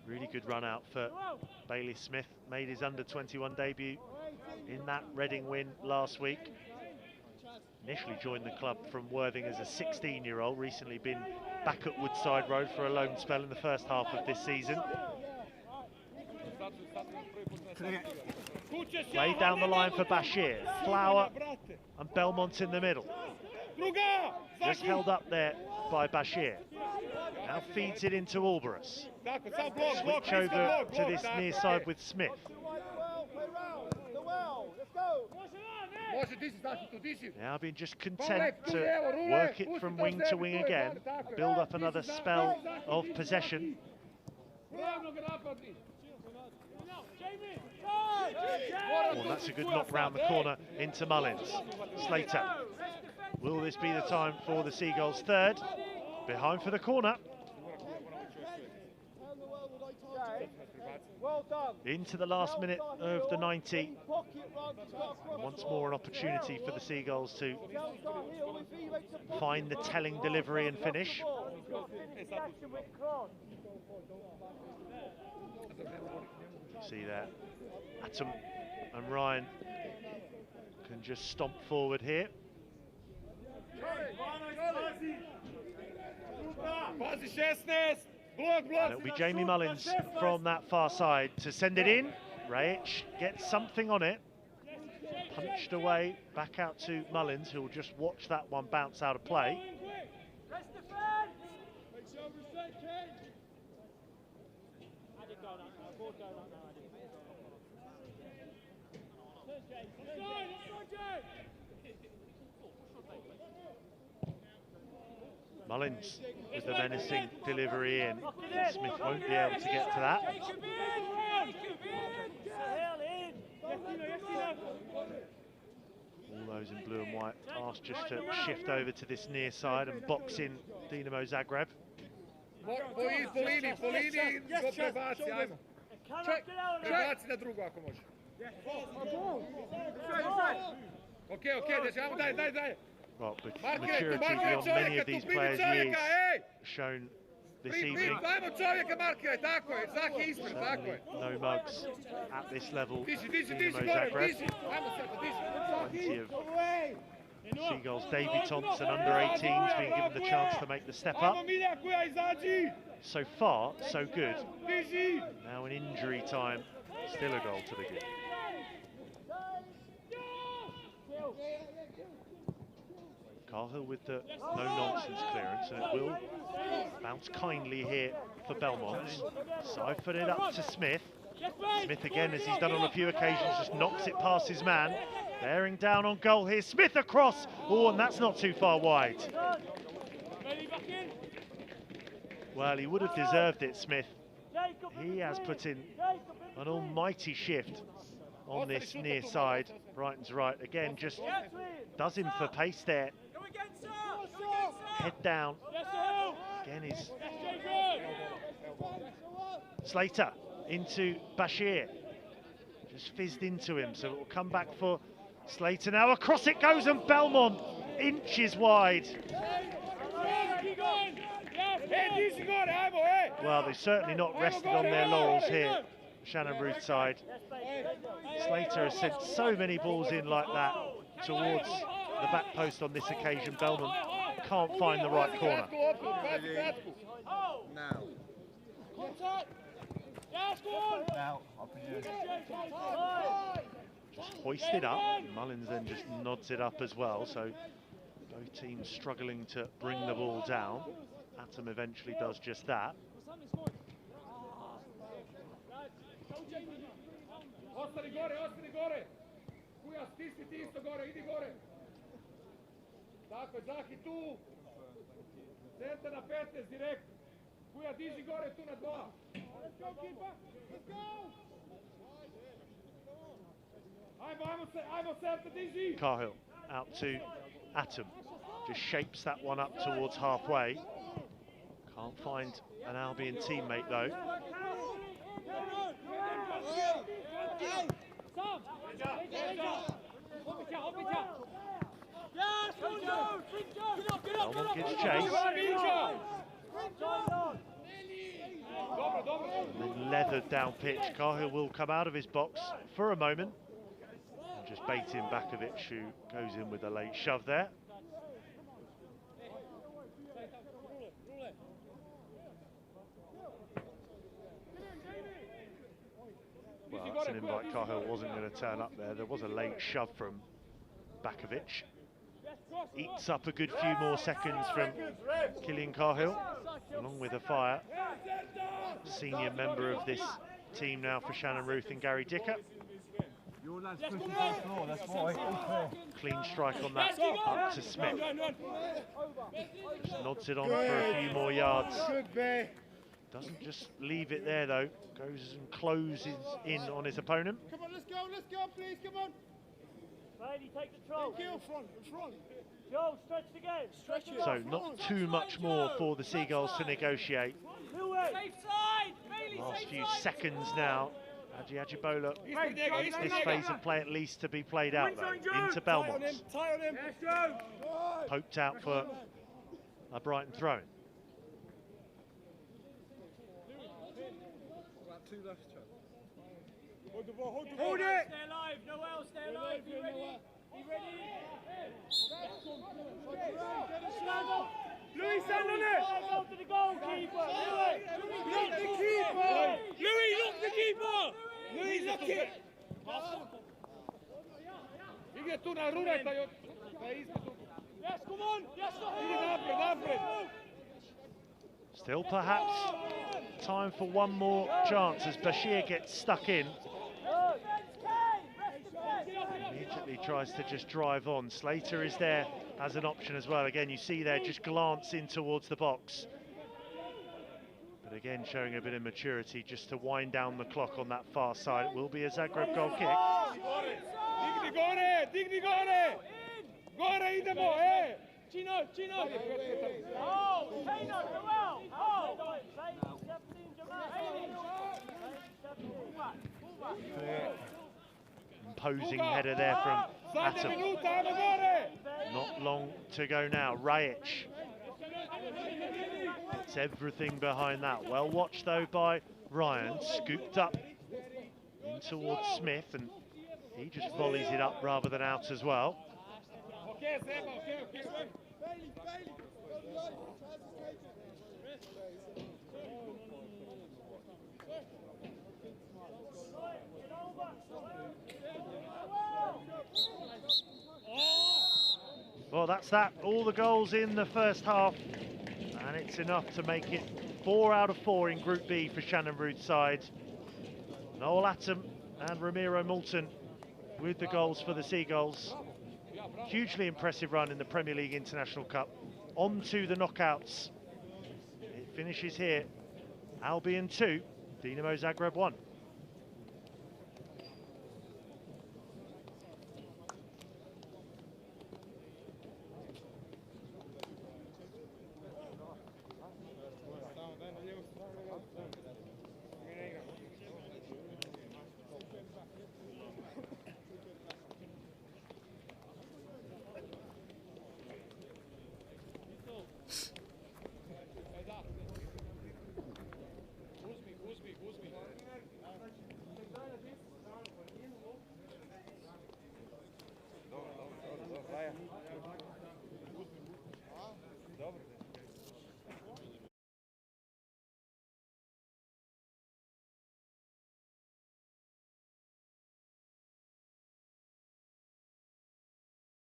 Really good run out for Bailey Smith. Made his under-21 debut in that Reading win last week. Initially joined the club from Worthing as a 16-year-old, recently been back at Woodside Road for a loan spell in the first half of this season. Played down the line for Bashir. Flower and Belmont in the middle. Just held up there by Bashir. Now feeds it into Alvarez. Switch over to this near side with Smith. Now being just content to work it from wing to wing again, build up another spell of possession. Oh, that's a good knock round the corner into Mullins. Slater. Will this be the time for the Seagulls' third? Behind for the corner. Into the last minute of the 90. Once more an opportunity for the Seagulls to find the telling delivery and finish. You see there, Atom and Ryan can just stomp forward here. And it'll be Jamie Mullins from that far side to send it in. Rajic gets something on it. Punched away, back out to Mullins, who will just watch that one bounce out of play. Mullins with the menacing delivery in. Smith won't be able to get to that. All those in blue and white asked just to shift over to this near side and box in Dinamo Zagreb. Prebaci na drugu ako može. Okej, daj. Well, maturity beyond many of these players' years shown this evening. No mugs at this level. Dinamo Zagreb. Plenty of Seagulls debutants and under-18s being given the chance to make the step up. So far, so good. Now in injury time, still a goal to the good. Cahill with the no-nonsense clearance, and it will bounce kindly here for Belmont. Siphon it up to Smith. Smith again, as he's done on a few occasions, just knocks it past his man. Bearing down on goal here, Smith across. Oh, and that's not too far wide. Well, he would have deserved it, Smith. He has put in an almighty shift on this near side. Brighton's right, again, just does him for pace there. Head down. Again is Slater into Bashir. Just fizzed into him, so it will come back for Slater now. Across it goes, and Belmont inches wide. Well, they've certainly not rested on their laurels here, Shannon Ruth's side. Slater has sent so many balls in like that towards the back post on this occasion. Belmont can't find the right corner. Now, up in Just hoisted up. Mullins then just nods it up as well. So both teams struggling to bring the ball down. Atom eventually does just that. Ostani gore, ostani gore. Kuja, stisni ti isto gore, idi gore. Tako je, Zahi tu. Centar na 15, direkt. Kuja, diži gore tu na 2. Let's go, keeper. Let's go. Ajmo, Serta, diži. Cahill out to Atom. Just shapes that one up towards halfway. Can't find an Albion teammate though. Belmont gives chase. And then leathered down pitch. Cahill will come out of his box for a moment. And just baiting Bakovic, who goes in with a late shove there. Well, that's an invite. Cahill wasn't going to turn up there. There was a late shove from Bakovic. Eats up a good few more seconds from Killian Cahill, along with a fire. Senior member of this team now for Shannon Ruth and Gary Dicker. Your lads pushing to the floor, that's why. Clean strike on that, up to Smith. Just nods it on for a few more yards. Doesn't just leave it there though. Goes and closes in on his opponent. Come on, let's go, please, come on. Brady, take control. Front. Joe, stretch again. Stretch it. So not too much more for the Seagulls to negotiate. Safe side. Last few seconds now. Haji Ajibola wants this phase of play at least to be played out though. Into Belmont. Tie on him. Poked out for a Brighton throw. Two left, Chad. Hold it! Stay alive. Noel, stay alive. Be ready. Be ready. Louis, stand on it! Go to the goalkeeper. Louis. Look the keeper! Louis, look the keeper! Louis, look it! Ide tu na rureta. Yes, come on! Yes, ide napred! Still perhaps time for one more chance as Bashir gets stuck in. Immediately tries to just drive on. Slater is there as an option as well. Again, you see there just glance in towards the box. But again, showing a bit of maturity just to wind down the clock on that far side. It will be a Zagreb goal kick. Digni gore! Gore idemo, Chino! Oh, Chino, Noel! Oh! Imposing header there from Atom. Not long to go now. Rajic. It's everything behind that. Well watched though by Ryan. Scooped up in towards Smith, and he just volleys it up rather than out as well. Okay, okay. Well, that's that. All the goals in the first half, and it's enough to make it 4 out of 4 in Group B for Shannon Ruth's side. Noel Atom and Ramiro Moulton with the goals for the Seagulls. Hugely impressive run in the Premier League International Cup. On to the knockouts. It finishes here. Albion 2, Dinamo Zagreb 1.